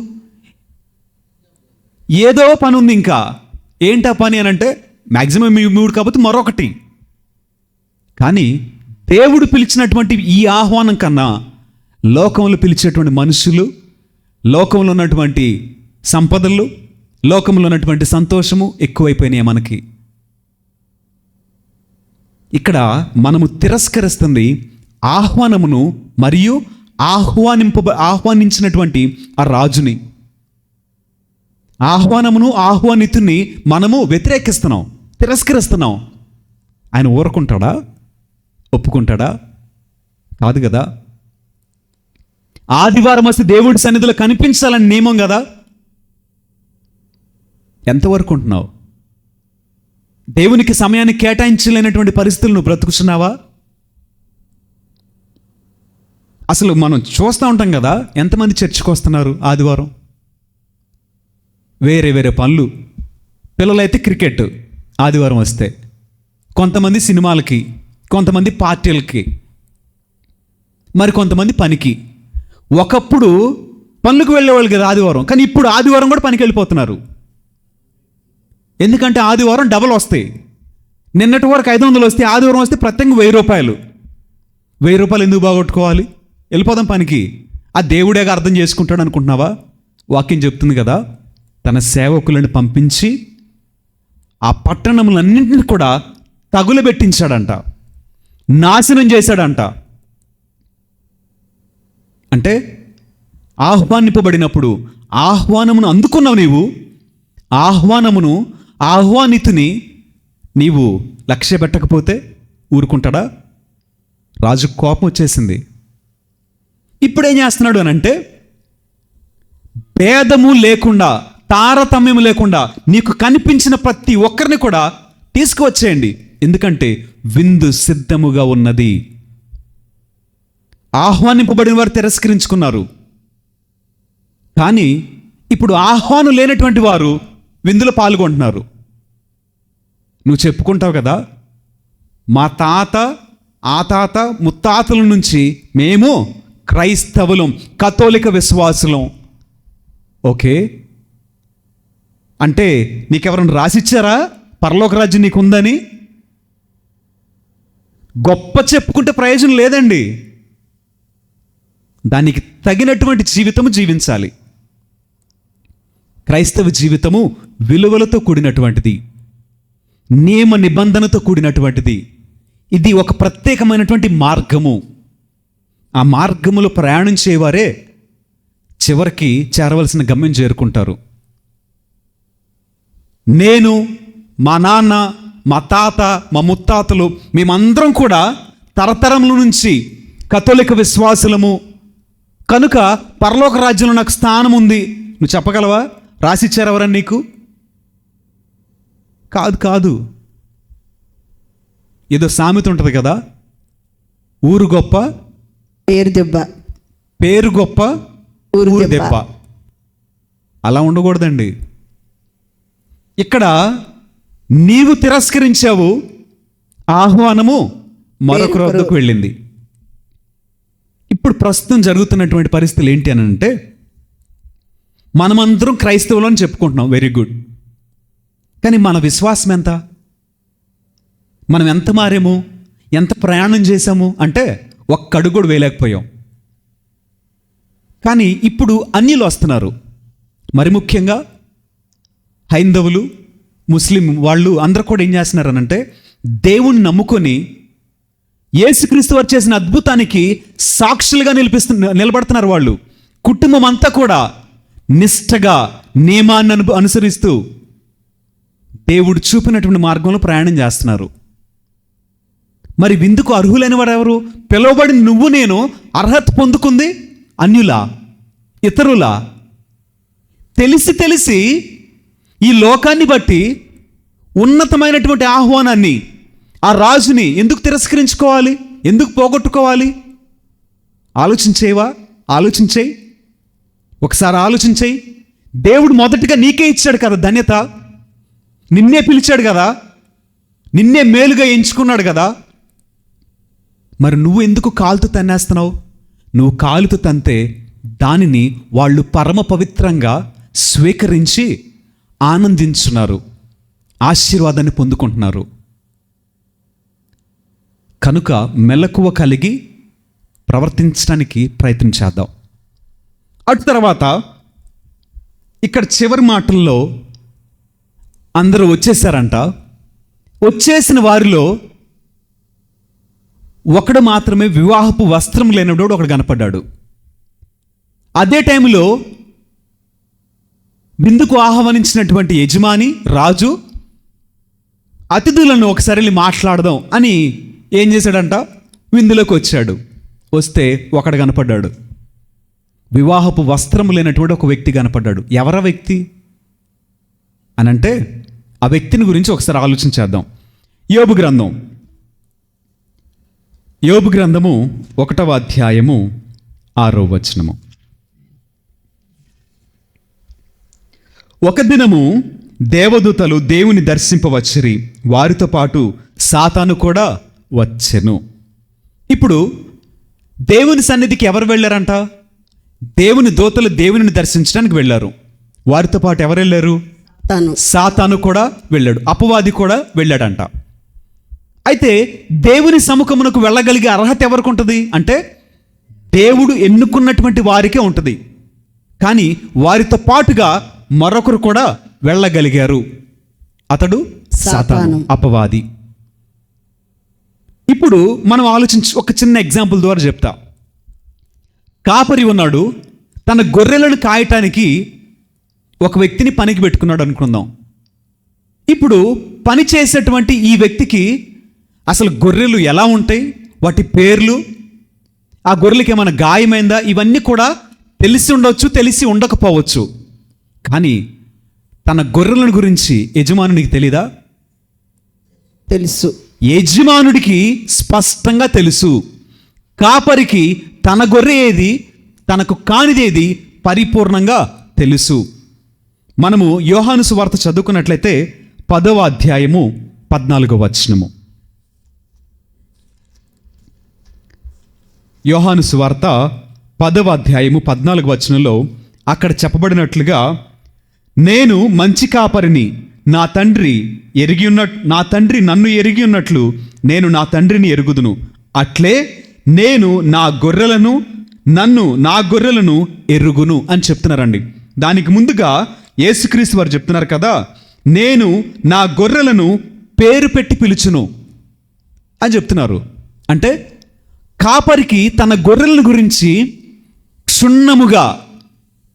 C: ఏదో పని ఉంది. ఇంకా ఏంటా పని అని అంటే మ్యాక్సిమం 3 కాకపోతే మరొకటి. కానీ దేవుడు పిలిచినటువంటి ఈ ఆహ్వానం కన్నా లోకంలో పిలిచేటువంటి మనుషులు, లోకంలో ఉన్నటువంటి సంపదలు, లోకంలో ఉన్నటువంటి సంతోషము ఎక్కువైపోయినాయి మనకి. ఇక్కడ మనము తిరస్కరిస్తుంది ఆహ్వానమును మరియు ఆహ్వానించినటువంటి ఆ రాజుని. ఆహ్వానమును, ఆహ్వానితుని మనము వ్యతిరేకిస్తున్నాం, తిరస్కరిస్తున్నాం. ఆయన ఊరుకుంటాడా? ఒప్పుకుంటాడా? కాదు కదా. ఆదివారం వస్తే దేవుడి సన్నిధిలో కనిపించాలని నియమం కదా. ఎంతవరకు ఉంటున్నావు? దేవునికి సమయాన్ని కేటాయించలేనటువంటి పరిస్థితులు నువ్వు బ్రతుకుతున్నావా? అసలు మనం చూస్తూ ఉంటాం కదా, ఎంతమంది చర్చికి వస్తున్నారు ఆదివారం? వేరే వేరే పనులు. పిల్లలైతే క్రికెట్ ఆదివారం వస్తే, కొంతమంది సినిమాలకి, కొంతమంది పార్టీలకి, మరి కొంతమంది పనికి. ఒకప్పుడు పనులకు వెళ్ళేవాళ్ళు కదా ఆదివారం, కానీ ఇప్పుడు ఆదివారం కూడా పనికి వెళ్ళిపోతున్నారు. ఎందుకంటే ఆదివారం డబల్ వస్తాయి. నిన్నటి వరకు 500 వస్తే ఆదివారం వస్తే ప్రత్యేకంగా 1000 రూపాయలు. 1000 రూపాయలు ఎందుకు బాగొట్టుకోవాలి? వెళ్ళిపోదాం పనికి. ఆ దేవుడేగా అర్థం చేసుకుంటాడు అనుకుంటున్నావా? వాక్యం చెప్తుంది కదా, తన సేవకులను పంపించి ఆ పట్టణములన్నింటినీ కూడా తగులబెట్టించాడంట, నాశనం చేశాడంట. అంటే ఆహ్వానింపబడినప్పుడు ఆహ్వానమును అందుకున్నావు నీవు, ఆహ్వానమును, ఆహ్వానితుని నీవు లక్ష్య పెట్టకపోతే ఊరుకుంటాడా? రాజు కోపం వచ్చేసింది. ఇప్పుడేం చేస్తున్నాడు అని అంటే భేదము లేకుండా, తారతమ్యము లేకుండా నీకు కనిపించిన ప్రతి ఒక్కరిని కూడా తీసుకువచ్చేయండి, ఎందుకంటే విందు సిద్ధముగా ఉన్నది. ఆహ్వానింపబడిన వారు తిరస్కరించుకున్నారు, కానీ ఇప్పుడు ఆహ్వానం లేనటువంటి వారు విందులో పాల్గొంటున్నారు. నువ్వు చెప్పుకుంటావు కదా, మా తాత, ఆ తాత, ముత్తాతల నుంచి మేము క్రైస్తవులం, కథోలిక విశ్వాసులం. ఓకే, అంటే నీకెవరైనా రాసిచ్చారా పరలోక రాజ్యం నీకుందని? గొప్ప చెప్పుకుంటే ప్రయోజనం లేదండి. దానికి తగినటువంటి జీవితము జీవించాలి. క్రైస్తవ జీవితము విలువలతో కూడినటువంటిది, నియమ నిబంధనతో కూడినటువంటిది. ఇది ఒక ప్రత్యేకమైనటువంటి మార్గము. ఆ మార్గములో ప్రయాణం చేయవారే చివరికి చేరవలసిన గమ్యం చేరుకుంటారు. నేను, మా నాన్న, మా తాత, మా ముత్తాతలు మేమందరం కూడా తరతరముల నుంచి కథోలిక విశ్వాసులము కనుక పరలోక రాజ్యంలో నాకు స్థానం ఉంది. నువ్వు చెప్పగలవా? రాసిచ్చారు ఎవరని నీకు? కాదు. ఏదో సామెత ఉంటుంది కదా, ఊరు గొప్ప
E: పేరు దెబ్బ,
C: పేరు గొప్ప
E: ఊరు
C: ఊరు
E: దెబ్బ.
C: దెబ్బ. అలా ఉండకూడదండి. ఇక్కడ నీవు తిరస్కరించావు, ఆహ్వానము మరొకరి వద్దకు వెళ్ళింది. ఇప్పుడు ప్రస్తుతం జరుగుతున్నటువంటి పరిస్థితులు ఏంటి అని అంటే, మనమందరం క్రైస్తవులు అని చెప్పుకుంటున్నాం, వెరీ గుడ్. కానీ మన విశ్వాసం ఎంత? మనం ఎంత మారేము, ఎంత ప్రయాణం చేశాము అంటే ఒక్క అడుగు కూడా వేయలేకపోయాం. కానీ ఇప్పుడు అన్యులు వస్తున్నారు. మరి ముఖ్యంగా హైందవులు, ముస్లిం వాళ్ళు అందరూ కూడా ఏం చేస్తున్నారనంటే, దేవుణ్ణి నమ్ముకొని యేసుక్రీస్తు వారు చేసిన అద్భుతానికి సాక్షులుగా నిలబడుతున్నారు. వాళ్ళు కుటుంబం అంతా కూడా నిష్ఠగా నియమాన్ని అనుసరిస్తూ దేవుడు చూపినటువంటి మార్గంలో ప్రయాణం చేస్తున్నారు. మరి విందుకు అర్హులైన వారు ఎవరు? పిలువబడిన నువ్వు నేను అర్హత పొందుకుంది అన్యులా, ఇతరులా? తెలిసి ఈ లోకాన్ని బట్టి ఉన్నతమైనటువంటి ఆహ్వానాన్ని, ఆ రాజుని ఎందుకు తిరస్కరించుకోవాలి? ఎందుకు పోగొట్టుకోవాలి? ఆలోచించేయి. ఒకసారి ఆలోచించేయి. దేవుడు మొదటిగా నీకే ఇచ్చాడు కదా ధన్యత, నిన్నే పిలిచాడు కదా, నిన్నే మేలుగా ఎంచుకున్నాడు కదా. మరి నువ్వు ఎందుకు కాలుతో తన్నేస్తున్నావు? నువ్వు కాలుతో తంతే దానిని వాళ్ళు పరమ పవిత్రంగా స్వీకరించి ఆనందించున్నారు, ఆశీర్వాదాన్ని పొందుకుంటున్నారు. కనుక మెలకువ కలిగి ప్రవర్తించడానికి ప్రయత్నం చేద్దాం. అటు తర్వాత ఇక్కడ చివరి మాటల్లో అందరూ వచ్చేసారంట. వచ్చేసిన వారిలో ఒకడు మాత్రమే వివాహపు వస్త్రం లేనివాడు ఒకడు కనపడ్డాడు. అదే టైంలో విందుకు ఆహ్వానించినటువంటి యజమాని, రాజు అతిథులను ఒకసారి వెళ్ళి మాట్లాడదాం అని ఏం చేశాడంట, విందులోకి వచ్చాడు. వస్తే ఒకడు కనపడ్డాడు, వివాహపు వస్త్రం లేనటువంటి ఒక వ్యక్తి కనపడ్డాడు. ఎవరా వ్యక్తి అనంటే, ఆ వ్యక్తిని గురించి ఒకసారి ఆలోచించేద్దాం. యోబు గ్రంథము 1వ అధ్యాయము 6వ వచనము. ఒక దినము దేవదూతలు దేవుని దర్శింపవచ్చిరి, వారితో పాటు సాతాను కూడా వచ్చెను. ఇప్పుడు దేవుని సన్నిధికి ఎవరు వెళ్ళారంట? దేవుని దూతలు దేవుని దర్శించడానికి వెళ్ళారు. వారితో పాటు ఎవరు వెళ్ళారు? సాతాను కూడా వెళ్ళాడు, అపవాది కూడా వెళ్ళాడంట. అయితే దేవుని సముఖమునకు వెళ్ళగలిగే అర్హత ఎవరికి ఉంటుంది అంటే, దేవుడు ఎన్నుకున్నటువంటి వారికే ఉంటుంది. కానీ వారితో పాటుగా మరొకరు కూడా వెళ్ళగలిగారు. అతడు సాతాను, అపవాది. ఇప్పుడు మనం ఆలోచించి ఒక చిన్న ఎగ్జాంపుల్ ద్వారా చెప్తా. కాపరి ఉన్నాడు, తన గొర్రెలను కాయటానికి ఒక వ్యక్తిని పనికి పెట్టుకున్నాడు అనుకుందాం. ఇప్పుడు పని చేసేటువంటి ఈ వ్యక్తికి అసలు గొర్రెలు ఎలా ఉంటాయి, వాటి పేర్లు, ఆ గొర్రెలకి ఏమైనా గాయమైందా, ఇవన్నీ కూడా తెలిసి ఉండవచ్చు, తెలిసి ఉండకపోవచ్చు. కానీ తన గొర్రెలను గురించి యజమానునికి తెలీదా?
E: తెలుసు.
C: యజమానుడికి స్పష్టంగా తెలుసు. కాపరికి తన గొర్రె ఏది, తనకు కానిదేది పరిపూర్ణంగా తెలుసు. మనము యోహాను సువార్త చదువుకున్నట్లయితే 10వ అధ్యాయము 14వ వచనము. యోహాను సువార్త 10వ అధ్యాయము 14వ వచనంలో అక్కడ చెప్పబడినట్లుగా, నేను మంచి కాపరిని, నా తండ్రి నన్ను ఎరిగి ఉన్నట్లు నేను నా తండ్రిని ఎరుగుదును. అట్లే నేను నా గొర్రెలను ఎరుగును అని చెప్తున్నారండి. దానికి ముందుగా యేసుక్రీస్తు వారు చెప్తున్నారు కదా, నేను నా గొర్రెలను పేరు పెట్టి పిలుచును అని చెప్తున్నారు. అంటే కాపరికి తన గొర్రెల గురించి క్షుణ్ణముగా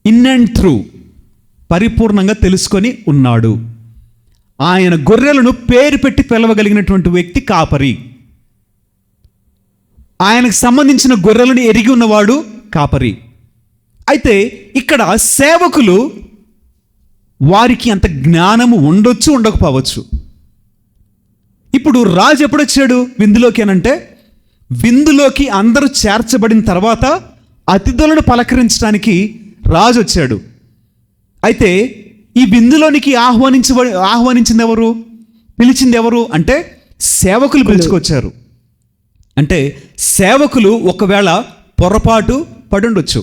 C: ఇన్ అండ్ త్రూ పరిపూర్ణంగా తెలుసుకొని ఉన్నాడు. ఆయన గొర్రెలను పేరు పెట్టి పిలవగలిగినటువంటి వ్యక్తి కాపరి. ఆయనకు సంబంధించిన గొర్రెలను ఎరిగి ఉన్నవాడు కాపరి. అయితే ఇక్కడ సేవకులు వారికి అంత జ్ఞానము ఉండొచ్చు, ఉండకపోవచ్చు. ఇప్పుడు రాజు ఎప్పుడొచ్చాడు విందులోకి అనంటే, విందులోకి అందరూ చేర్చబడిన తర్వాత అతిథులను పలకరించడానికి రాజు వచ్చాడు. అయితే ఈ విందులోనికి ఆహ్వానించింది ఎవరు, పిలిచింది ఎవరు అంటే సేవకులు పిలుచుకొచ్చారు. అంటే సేవకులు ఒకవేళ పొరపాటు పడుండొచ్చు,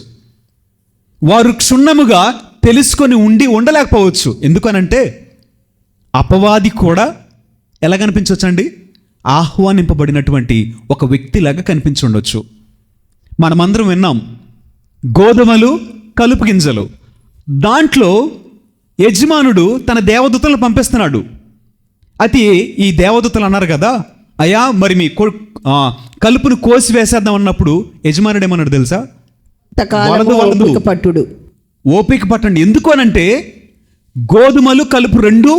C: వారు క్షుణ్ణముగా తెలుసుకొని ఉండలేకపోవచ్చు. ఎందుకనంటే అపవాది కూడా ఎలా కనిపించవచ్చండి, ఆహ్వానింపబడినటువంటి ఒక వ్యక్తిలాగా కనిపించి ఉండొచ్చు. మనమందరం విన్నాం, గోధుమలు కలుపు గింజలు. దాంట్లో యజమానుడు తన దేవదూతలను పంపిస్తున్నాడు. అయితే ఈ దేవదూతలు అన్నారు కదా, అయ్యా మరి మీ కలుపును కోసి వేసేద్దాం అన్నప్పుడు యజమానుడు ఏమన్నాడు తెలుసా, ఓపిక పట్టండి. ఎందుకు అనంటే గోధుమలు కలుపు రెండు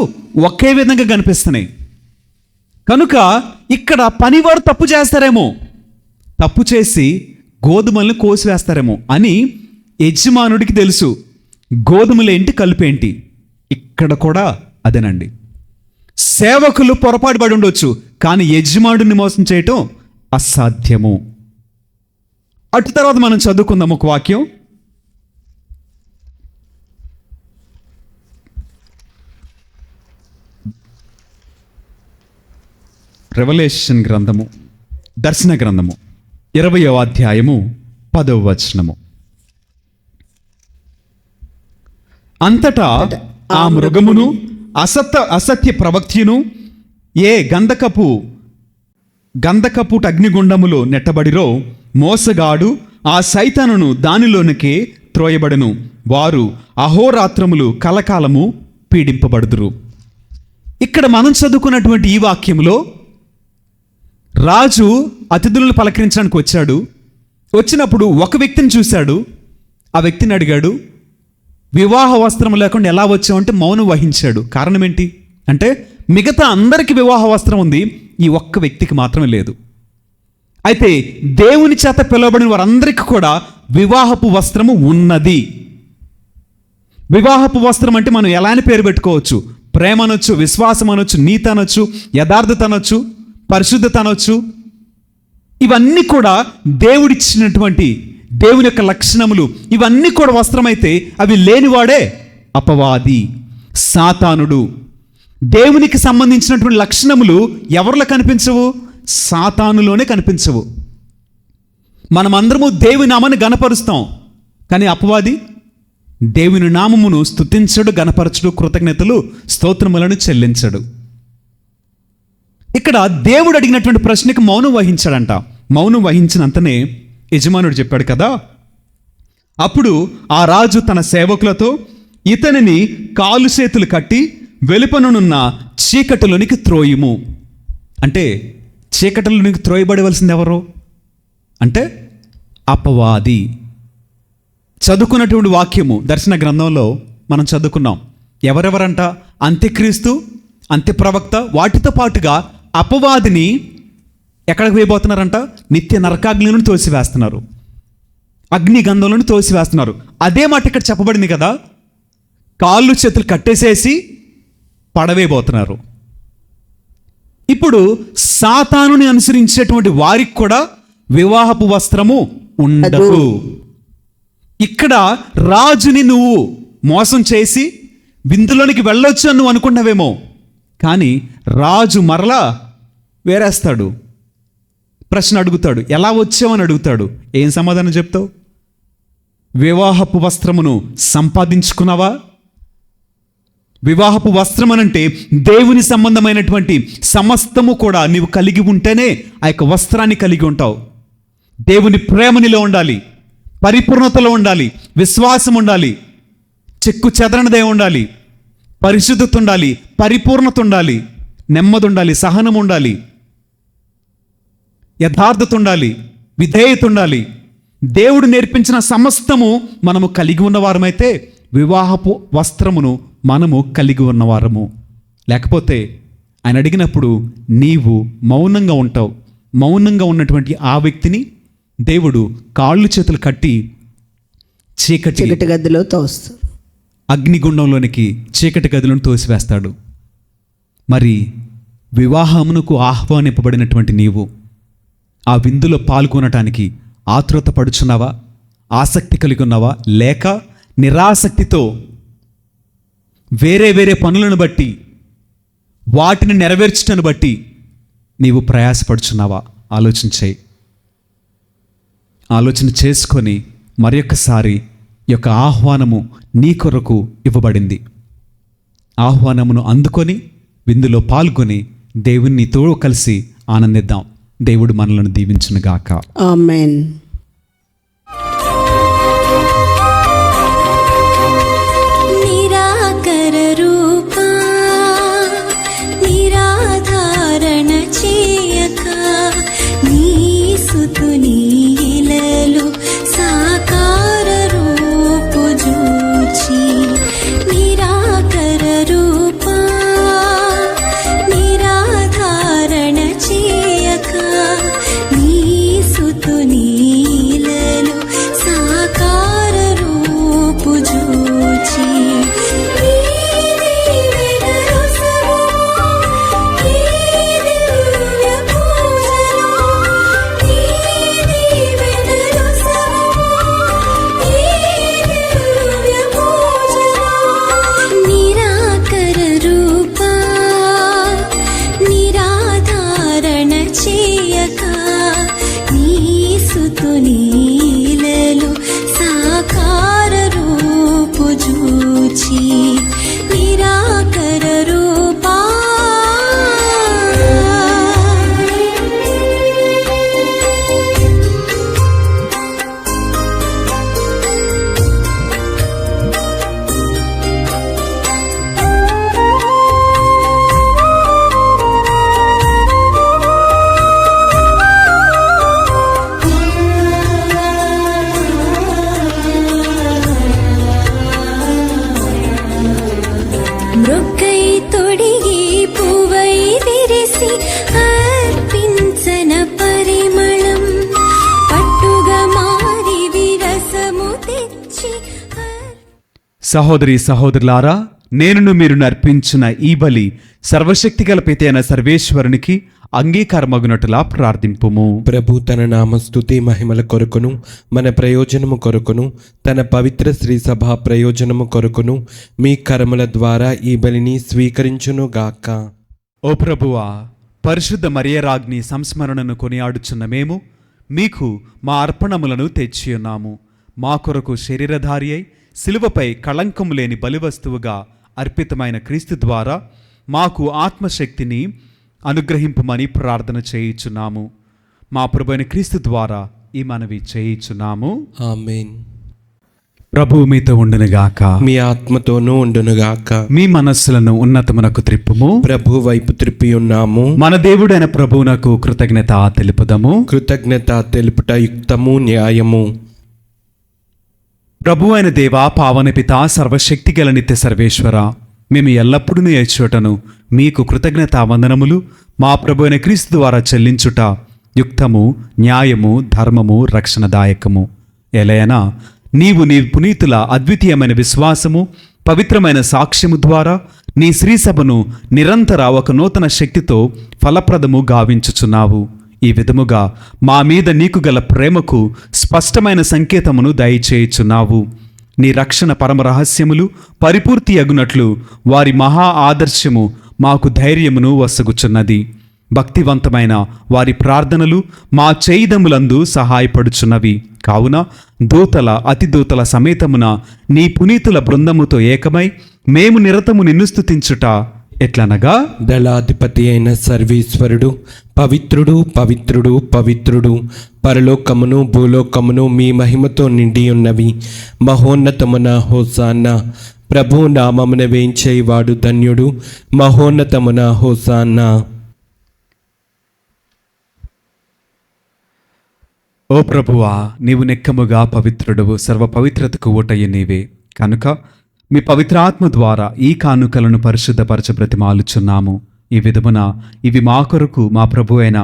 C: ఒకే విధంగా కనిపిస్తున్నాయి కనుక ఇక్కడ పనివారు తప్పు చేస్తారేమో, తప్పు చేసి గోధుమలను కోసివేస్తారేమో అని యజమానుడికి తెలుసు. గోధుమలేంటి కలుపేంటి, ఇక్కడ కూడా అదేనండి. సేవకులు పొరపాటు పడి ఉండొచ్చు, కానీ యజమానుడిని మోసం చేయటం అసాధ్యము. అటు తర్వాత మనం చదువుకుందాం ఒక వాక్యం. రెవల్యూషన్ గ్రంథము, దర్శన గ్రంథము 20వ అధ్యాయము 10వ వచనము. అంతటా ఆ మృగమును అసత్య ప్రవక్త్యును ఏ గంధకపు అగ్నిగుండములో నెట్టబడిరో మోసగాడు ఆ సైతానును దానిలోనికే త్రోయబడెను. వారు అహోరాత్రములు కలకాలము పీడింపబడుదురు. ఇక్కడ మనం చదువుకున్నటువంటి ఈ వాక్యంలో రాజు అతిథులను పలకరించడానికి వచ్చాడు. వచ్చినప్పుడు ఒక వ్యక్తిని చూశాడు. ఆ వ్యక్తిని అడిగాడు, వివాహ వస్త్రం లేకుండా ఎలా వచ్చావంటే మౌనం వహించాడు. కారణం ఏంటి అంటే మిగతా అందరికీ వివాహ వస్త్రం ఉంది, ఈ ఒక్క వ్యక్తికి మాత్రమే లేదు. అయితే దేవుని చేత పిలువబడిన వారందరికీ కూడా వివాహపు వస్త్రము ఉన్నది. వివాహపు వస్త్రం అంటే మనం ఎలా అని పేరు పెట్టుకోవచ్చు, ప్రేమ అనొచ్చు, విశ్వాసం అనొచ్చు, నీతి అనొచ్చు, యథార్థత అనొచ్చు, పరిశుద్ధత అనొచ్చు. ఇవన్నీ కూడా దేవుడిచ్చినటువంటి దేవుని యొక్క లక్షణములు. ఇవన్నీ కూడా వస్త్రమైతే అవి లేనివాడే అపవాది, సాతానుడు. దేవునికి సంబంధించినటువంటి లక్షణములు ఎవరిలో కనిపించవు, సాతానులోనే కనిపించవు. మనమందరము దేవుని నామాన్ని గణపరుస్తాం, కానీ అపవాది దేవుని నామమును స్తుతించడు, గణపరచడు, కృతజ్ఞతలు స్తోత్రములను చెల్లించడు. ఇక్కడ దేవుడు అడిగినటువంటి ప్రశ్నకి మౌనం వహించాడంట. మౌనం వహించినంతనే యజమానుడు చెప్పాడు కదా, అప్పుడు ఆ రాజు తన సేవకులతో ఇతనిని కాలు చేతులు కట్టి వెలుపనున్న చీకటిలోనికి త్రోయుము. అంటే చీకటిలోనికి త్రోయబడవలసింది ఎవరు అంటే అపవాది. చదువుకున్నటువంటి వాక్యము దర్శన గ్రంథంలో మనం చదువుకున్నాం. ఎవరెవరంట, అంత్యక్రీస్తు, అంత్యప్రవక్త, వాటితో పాటుగా అపవాదిని ఎక్కడికి వేయబోతున్నారంట, నిత్య నరకాగ్నిలను తోసివేస్తున్నారు, అగ్ని గంధంలను తోసివేస్తున్నారు. అదే మాట ఇక్కడ చెప్పబడింది కదా, కాళ్ళు చేతులు కట్టేసేసి పడవేయబోతున్నారు. ఇప్పుడు సాతానుని అనుసరించేటువంటి వారికి కూడా వివాహపు వస్త్రము ఉండదు. ఇక్కడ రాజుని నువ్వు మోసం చేసి విందులోనికి వెళ్ళొచ్చు అని నువ్వు అనుకున్నావేమో, కానీ రాజు మరలా వేరేస్తాడు. ప్రశ్న అడుగుతాడు, ఎలా వచ్చావని అడుగుతాడు. ఏం సమాధానం చెప్తావు? వివాహపు వస్త్రమును సంపాదించుకున్నావా వివాహపు వస్త్రం అనంటే దేవుని సంబంధమైనటువంటి సమస్తము కూడా నీవు కలిగి ఉంటేనే ఆ యొక్క వస్త్రాన్ని కలిగి ఉంటావు. దేవుని ప్రేమ నీలో ఉండాలి, పరిపూర్ణతలో ఉండాలి, విశ్వాసం ఉండాలి, చెక్కు చెదరనిదే ఉండాలి, పరిశుద్ధత ఉండాలి, పరిపూర్ణత ఉండాలి, నెమ్మది ఉండాలి, సహనం ఉండాలి, యథార్థత ఉండాలి, విధేయత ఉండాలి. దేవుడు నేర్పించిన సమస్తము మనము కలిగి ఉన్నవారమైతే వివాహపు వస్త్రమును మనము కలిగి ఉన్నవారము. లేకపోతే ఆయన అడిగినప్పుడు నీవు మౌనంగా ఉంటావు. మౌనంగా ఉన్నటువంటి ఆ వ్యక్తిని దేవుడు కాళ్ళు చేతులు కట్టి
E: చీకటి గదిలో తోస్తారు.
C: అగ్నిగుండంలోనికి చీకటి గదిలోని తోసివేస్తాడు. మరి వివాహమునకు ఆహ్వానింపబడినటువంటి నీవు ఆ విందులో పాల్గొనటానికి ఆతృత పడుచున్నావా? ఆసక్తి కలిగి ఉన్నావా? లేక నిరాసక్తితో వేరే వేరే పనులను బట్టి వాటిని నెరవేర్చటను బట్టి నీవు ప్రయాసపడుచున్నావా? ఆలోచించేయి. ఆలోచన చేసుకొని మరొకసారి యొక్క ఆహ్వానము నీ కొరకు ఇవ్వబడింది. ఆహ్వానమును అందుకొని విందులో పాల్గొని దేవునితో కలిసి ఆనందిద్దాం. దేవుడు మనలను దీవించునుగాక.
E: ఆమేన్.
F: నిరాకర రూపా నిరాధారణ చేయక నీ సుతుని ఇలలు సాకార రూపు జూచి నిరాకర రూపా నిరాధారణ చేయక నీ సుతుని ఇలలు సాకార రూపు జూచి నిరాకర రూపా నిరాధారణ చేయక నీ సుతుని ఇలలు సాకార రూపు జూచి నిరాకర రూపా మృక్కై తొడిగి పువ్వై విరిసి అర్పించన పరిమళం పట్టుగా మారి విరసము తెచ్చి
C: సహోదరి సహోదరులారా, నేనును మీరు అర్పించిన ఈ బలి సర్వశక్తిగల పిత అయిన సర్వేశ్వరునికి అంగీకారమగునట్టులా ప్రార్థింపుము.
D: ప్రభు తన నామస్తుతి మహిమల కొరకును మన ప్రయోజనము కొరకును తన పవిత్ర శ్రీ సభ ప్రయోజనము కొరకును మీ కరముల ద్వారా ఈ బలిని స్వీకరించునుగాక.
C: ఓ ప్రభువా, పరిశుద్ధ మరియరాజ్ఞి సంస్మరణను కొనియాడుచున్న మేము మీకు మా అర్పణములను తెచ్చియున్నాము. మా కొరకు శరీరధారి అయి శిలువపై కళంకము లేని బలివస్తువుగా అర్పితమైన క్రీస్తు ద్వారా మాకు ఆత్మశక్తిని అనుగ్రహింపమని ప్రార్థన చేయుచున్నాము. మా ప్రభువైన క్రీస్తు ద్వారా ఈ మనవి చేయుచున్నాము.
D: ఆమేన్.
C: ప్రభువు మీతో ఉండునుగాక.
D: మీ ఆత్మతోనూ ఉండునుగాక.
C: మీ మనస్సులను ఉన్నతమునకు త్రిప్పుము.
D: ప్రభు వైపు త్రిప్పి ఉన్నాము.
C: మన దేవుడైన ప్రభువునకు కృతజ్ఞత తెలుపుదము.
D: కృతజ్ఞత తెలుపుట యుక్తము, న్యాయము.
C: ప్రభు అయిన దేవా, పావన పిత, సర్వశక్తి గల నిత్య సర్వేశ్వర, మేము ఎల్లప్పుడూ ఏడ్చుటను మీకు కృతజ్ఞతా వందనములు మా ప్రభు అయిన క్రీస్తు ద్వారా చెల్లించుట యుక్తము, న్యాయము, ధర్మము, రక్షణదాయకము. ఎలయనా నీవు నీ పునీతుల అద్వితీయమైన విశ్వాసము, పవిత్రమైన సాక్ష్యము ద్వారా నీ శ్రీసభను నిరంతర ఒక నూతన శక్తితో ఫలప్రదము గావించుచున్నావు. ఈ విధముగా మా మీద నీకు గల ప్రేమకు స్పష్టమైన సంకేతమును దయచేయుచున్నావు. నీ రక్షణ పరమ రహస్యములు పరిపూర్తి అగునట్లు వారి మహా ఆదర్శము మాకు ధైర్యమును వసగుచున్నది. భక్తివంతమైన వారి ప్రార్థనలు మా చేయిదములందు సహాయపడుచున్నవి. కావున దూతల అతిదూతల సమేతమున నీ పునీతుల బృందముతో ఏకమై మేము నిరతము నిన్ను స్తుతించుట ఎట్లనగా,
D: దళాధిపతి అయిన సర్వేశ్వరుడు పవిత్రుడు పవిత్రుడు పవిత్రుడు, పరలోకమును భూలోకమును మీ మహిమతో నిండి ఉన్నవి. మహోన్నతమున హోసాన్న, ప్రభు నామమున వేంచేవాడు ధన్యుడు. మహోన్నతమున హోసాన్న.
C: ఓ ప్రభువా, నీవు నెక్కముగా పవిత్రుడవు, సర్వ పవిత్రతకు ఊటయ్య నీవే. కనుక మీ పవిత్రాత్మ ద్వారా ఈ కానుకలను పరిశుద్ధపరచ బ్రతిమాలుచున్నాము. ఈ విధమున ఇవి మా కొరకు మా ప్రభు అయిన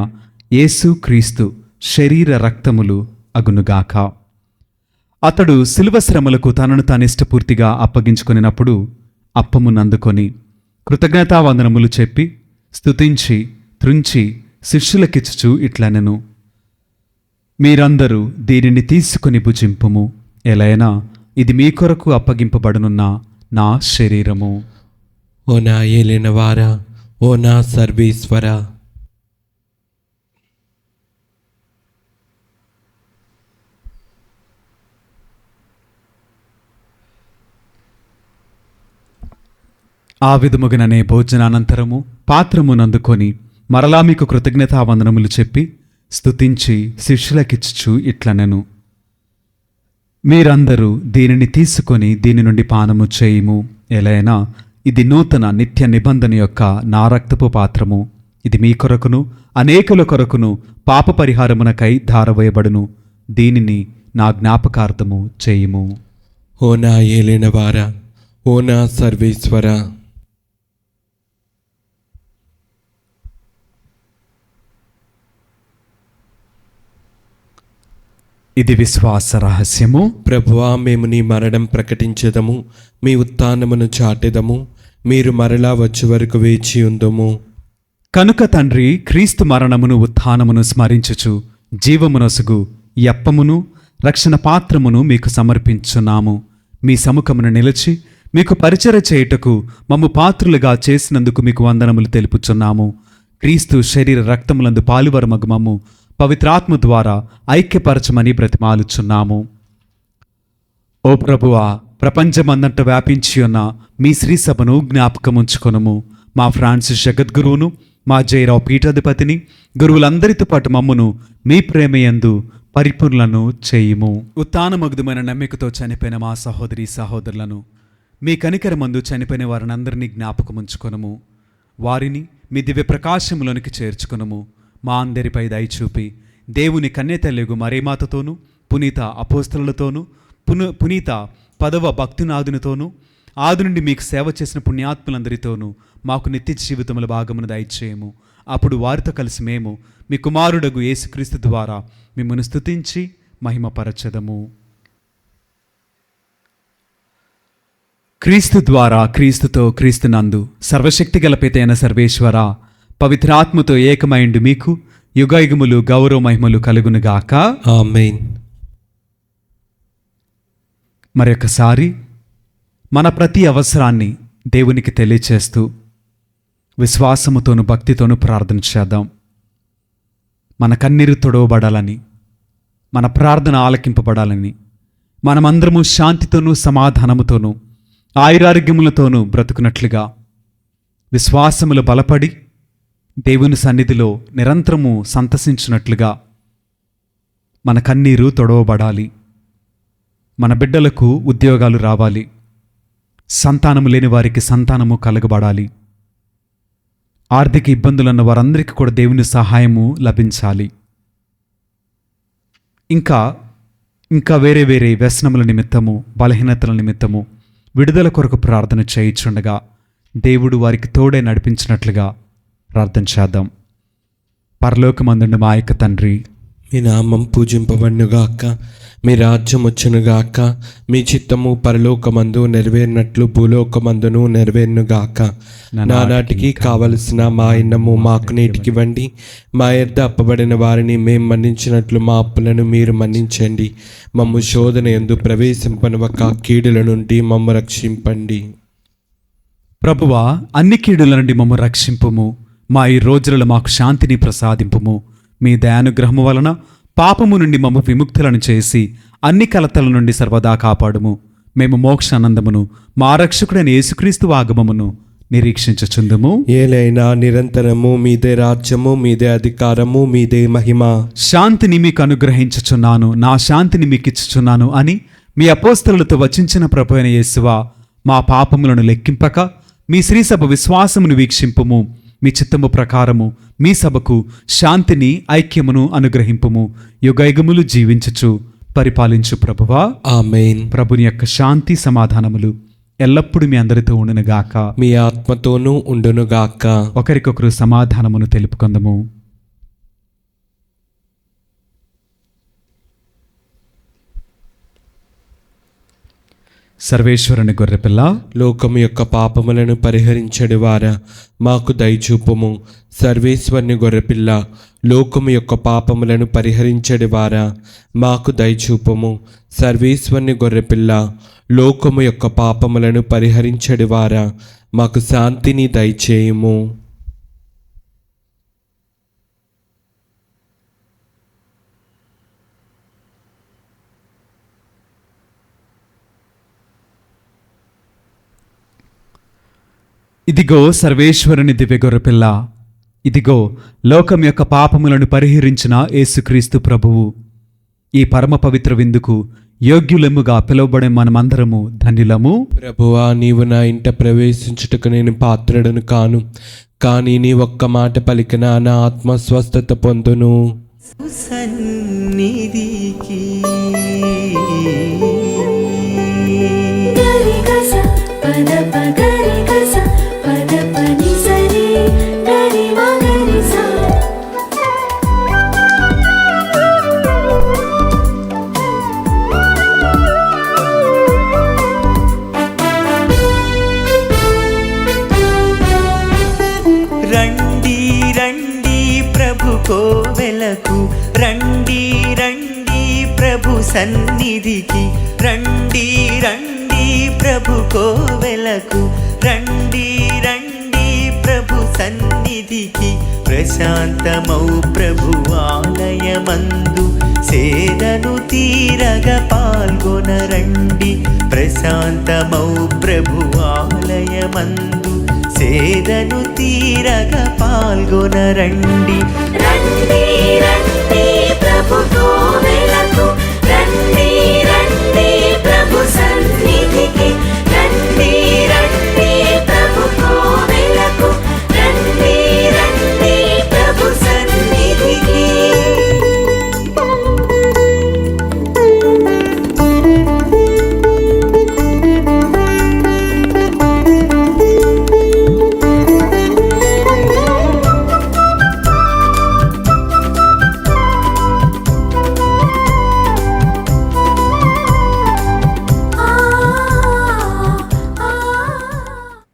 C: యేసు క్రీస్తు శరీర రక్తములు అగునుగాక. అతడు శిలువ శ్రమలకు తనను తాను ఇష్టపూర్తిగా అప్పగించుకొనినప్పుడు అప్పమునందుకొని కృతజ్ఞతావందనములు చెప్పి స్తుతించి త్రుంచి శిష్యులకిచ్చుచు ఇట్లనెను, మీరందరూ దీనిని తీసుకుని భుజింపుము. ఎలైనా ఇది మీ కొరకు అప్పగింపబడనున్న నా శరీరము.
D: ఓ నా ఏలినవారా, ఓ నా సర్వేశ్వరా,
C: ఆ విధముగననే భోజనానంతరము పాత్రమునందుకొని మరలా మీకు కృతజ్ఞతావందనములు చెప్పి స్తుతించి శిష్యులకిచ్చుచు ఇట్లనెను, మీరందరూ దీనిని తీసుకొని దీని నుండి పానము చేయుము. ఎలైనా ఇది నూతన నిత్య నిబంధన యొక్క నా రక్తపు పాత్రము. ఇది మీ కొరకును అనేకుల కొరకును పాప పరిహారమునకై ధారవేయబడును. దీనిని నా జ్ఞాపకార్థము చేయుము.
D: ఓ నా ఏలినవారా, ఓ నా సర్వేశ్వరా,
C: ఇది విశ్వాస రహస్యము.
D: ప్రభువా, మేము నీ మరణం ప్రకటించెదము, మీ ఉత్థానమును చాటెదము, మీరు మరలా వచ్చే వరకు వేచి ఉందుము.
C: కనుక తండ్రి, క్రీస్తు మరణమును ఉత్థానమును స్మరించుచు జీవమునొసుగు ఈ అప్పమును రక్షణ పాత్రమును మీకు సమర్పించున్నాము. మీ సముఖమును నిలిచి మీకు పరిచర్య చేయుటకు మమ్ము పాత్రులుగా చేసినందుకు మీకు వందనములు తెలుపుచున్నాము. క్రీస్తు శరీర రక్తములందు పాలువరమగు మమ్ము పవిత్రాత్మ ద్వారా ఐక్యపరచమని బ్రతిమాలుచున్నాము. ఓ ప్రభువా, ప్రపంచమందంట వ్యాపించి ఉన్న మీ శ్రీ సభను జ్ఞాపకముంచుకొనుము. మా ఫ్రాన్సిస్ జగద్గురువును, మా జయరావు పీఠాధిపతిని, గురువులందరితో పాటు మమ్మును మీ ప్రేమయందు పరిపూర్ణలను చేయుము. ఉత్థానమగుదుమైన నమ్మికతో చనిపోయిన మా సహోదరి సహోదరులను, మీ కనికరమందు చనిపోయిన వారిని అందరినీ జ్ఞాపకముంచుకొనుము. వారిని మీ దివ్య ప్రకాశములోనికి చేర్చుకొనుము. మా అందరిపై దయచూపి దేవుని కన్యతల్లిగు మరేమాతతోనూ, పునీత అపోస్తలులతోనూ, పునీత 10వ భక్తినాథునితోనూ, ఆది నుండి మీకు సేవ చేసిన పుణ్యాత్ములందరితోనూ మాకు నిత్య జీవితముల భాగమును దయచేయము. అప్పుడు వారితో కలిసి మేము మీ కుమారుడగు యేసుక్రీస్తు ద్వారా మిమ్మల్ని స్తుతించి మహిమపరచెదము. క్రీస్తు ద్వారా, క్రీస్తుతో, క్రీస్తునందు సర్వశక్తి గల పితైన సర్వేశ్వర, పవిత్రాత్మతో ఏకమైండు మీకు యుగయుగములు గౌరవ మహిమలు కలుగునుగాక.
D: ఆమేన్.
C: మరొకసారి మన ప్రతి అవసరాన్ని దేవునికి తెలియచేస్తూ విశ్వాసముతోను భక్తితోనూ ప్రార్థన చేద్దాం. మన కన్నీరు తొడవబడాలని, మన ప్రార్థన ఆలకింపబడాలని, మనమందరము శాంతితోనూ సమాధానముతోనూ ఆయురారోగ్యములతోనూ బ్రతుకున్నట్లుగా విశ్వాసములు బలపడి దేవుని సన్నిధిలో నిరంతరము సంతసించినట్లుగా మన కన్నీరు తొడవబడాలి. మన బిడ్డలకు ఉద్యోగాలు రావాలి. సంతానము లేని వారికి సంతానము కలగబడాలి. ఆర్థిక ఇబ్బందులున్న వారందరికీ కూడా దేవుని సహాయము లభించాలి. ఇంకా వేరే వేరే వ్యసనముల నిమిత్తము, బలహీనతల నిమిత్తము విడుదల కొరకు ప్రార్థన చేయుచుండగా దేవుడు వారికి తోడే నడిపించినట్లుగా ప్రార్థన చేద్దాం. పరలోకమందుండు మా యొక్క తండ్రి,
D: మీ నామం పూజింపబడునుగాక, మీ రాజ్యం వచ్చునుగాక, మీ చిత్తము పరలోకమందు నెరవేరినట్లు భూలోకమందును నెరవేరునుగాక. నానాటికి కావలసిన మా అన్నము మాకు నేటికివ్వండి. మా యొద్ద అప్పబడిన వారిని మేము మన్నించినట్లు మా అప్పులను మీరు మన్నించండి. మమ్ము శోధన యందు ప్రవేశింపనివ్వక కీడుల నుండి మమ్ము రక్షింపండి.
C: ప్రభువా, అన్ని కీడుల నుండి మమ్ము రక్షింపుము. మా ఈ రోజులలో మాకు శాంతిని ప్రసాదింపుము. మీ దయానుగ్రహము వలన పాపము నుండి మమ్ము విముక్తులను చేసి అన్ని కలతల నుండి సర్వదా కాపాడుము. మేము మోక్షానందమును మా రక్షకుడైన యేసుక్రీస్తు ఆగమమును నిరీక్షించుచుందుము.
D: ఏలైనా నిరంతరము మీదే రాజ్యము, మీదే అధికారము, మీదే మహిమ.
C: శాంతిని మీకు అనుగ్రహించుచున్నాను, నా శాంతిని మీకు ఇచ్చుచున్నాను అని మీ అపోస్తలులతో వచించిన ప్రభు అయిన యేసువా, మా పాపములను లెక్కింపక మీ శ్రీసభ విశ్వాసమును వీక్షింపుము. మీ చిత్తము ప్రకారము మీ సభకు శాంతిని ఐక్యమును అనుగ్రహింపుము. యుగయుగములు జీవించుచు పరిపాలించు ప్రభువా.
D: ఆమేన్.
C: ప్రభుని యొక్క శాంతి సమాధానములు ఎల్లప్పుడూ మీ అందరితో ఉండునుగాక.
D: మీ ఆత్మతోనూ ఉండునుగాక.
C: ఒకరికొకరు సమాధానమును తెలుపుకొందము. సర్వేశ్వరుని గొర్రెపిల్ల,
D: లోకము యొక్క పాపములను పరిహరించడి వారా, మాకు దయచూపుము. సర్వేశ్వరుని గొర్రెపిల్ల, లోకము యొక్క పాపములను పరిహరించడి వారా, మాకు దయచూపుము. సర్వేశ్వరుని గొర్రెపిల్ల, లోకము యొక్క పాపములను పరిహరించడి వారా, మాకు శాంతిని దయచేయుము.
C: ఇదిగో సర్వేశ్వరుని దివ్య గొర్రెపిల్ల, ఇదిగో లోకం యొక్క పాపములను పరిహరించిన యేసుక్రీస్తు ప్రభువు. ఈ పరమ పవిత్ర విందుకు యోగ్యులముగా పిలువబడే మనమందరము ధన్యులము.
D: ప్రభువా, నీవు నా ఇంట ప్రవేశించుటకు నేను పాత్రుడను కాను, కానీ నీ ఒక్క మాట పలికిన నా ఆత్మ స్వస్థత పొందును.
B: సన్నిధికి రండి రండి ప్రభు కోవెలకు, రండి రండి ప్రభు సన్నిధికి, రండి రండి ప్రభు కోవెలకు, రండి రండి ప్రభు సన్నిధికి. ప్రశాంతమౌ ప్రభు ఆలయమందు సేదను తీరగ పాల్గొనరండి. ప్రశాంతమౌ ప్రభు ఆలయమందు సేదను తీరగ పాల్గొనరండి.
F: రండి రండి ప్రభు కోవెలకు, రండి రండి ప్రభు సన్నిధికి, రండి రండి ప్రభు కోవెలకు, రండి రండి ప్రభు సన్నిధికి.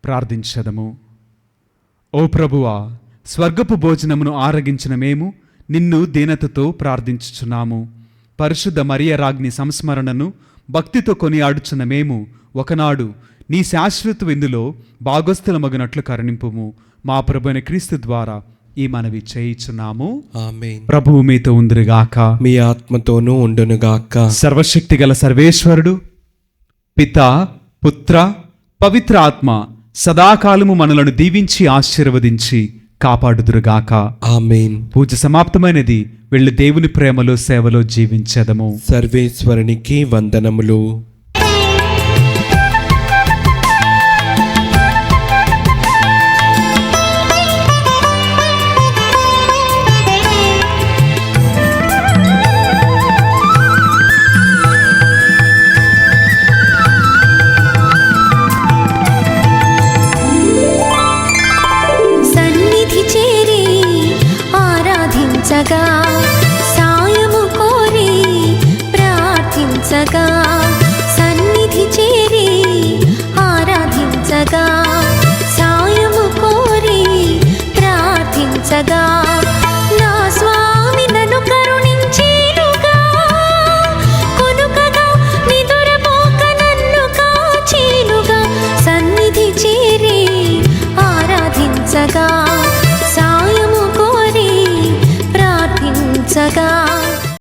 C: ప్రార్థించదము. ఓ ప్రభువా, స్వర్గపు భోజనమును ఆరగించిన మేము నిన్ను దీనతతో ప్రార్థించుచున్నాము. పరిశుద్ధ మరియ రాజ్ఞి సంస్మరణను భక్తితో కొనియాడుచున్న మేము ఒకనాడు నీ శాశ్వత విందులో భాగస్థులమగునట్లు కరుణింపుము. మా ప్రభువైన క్రీస్తు ద్వారా ఈ మనవి చేయుచున్నాము.
D: ఆమేన్.
C: ప్రభువు మీతో ఉందిరుగాక.
D: మీ ఆత్మతోనూ ఉండునుగాక.
C: సర్వశక్తి గల సర్వేశ్వరుడు పితా, పుత్ర, పవిత్ర ఆత్మ సదాకాలము మనలను దీవించి ఆశీర్వదించి కాపాడుదురుగాక.
D: ఆమేన్.
C: పూజ సమాప్తమైనది. వెళ్ళి దేవుని ప్రేమలో సేవలో జీవించెదము.
D: సర్వేశ్వరునికి వందనములు.
F: సన్నిధి చేరి ఆరాధించగా, సాయము కోరి ప్రార్థించగా, సన్నిధి చేరి ఆరాధించగా,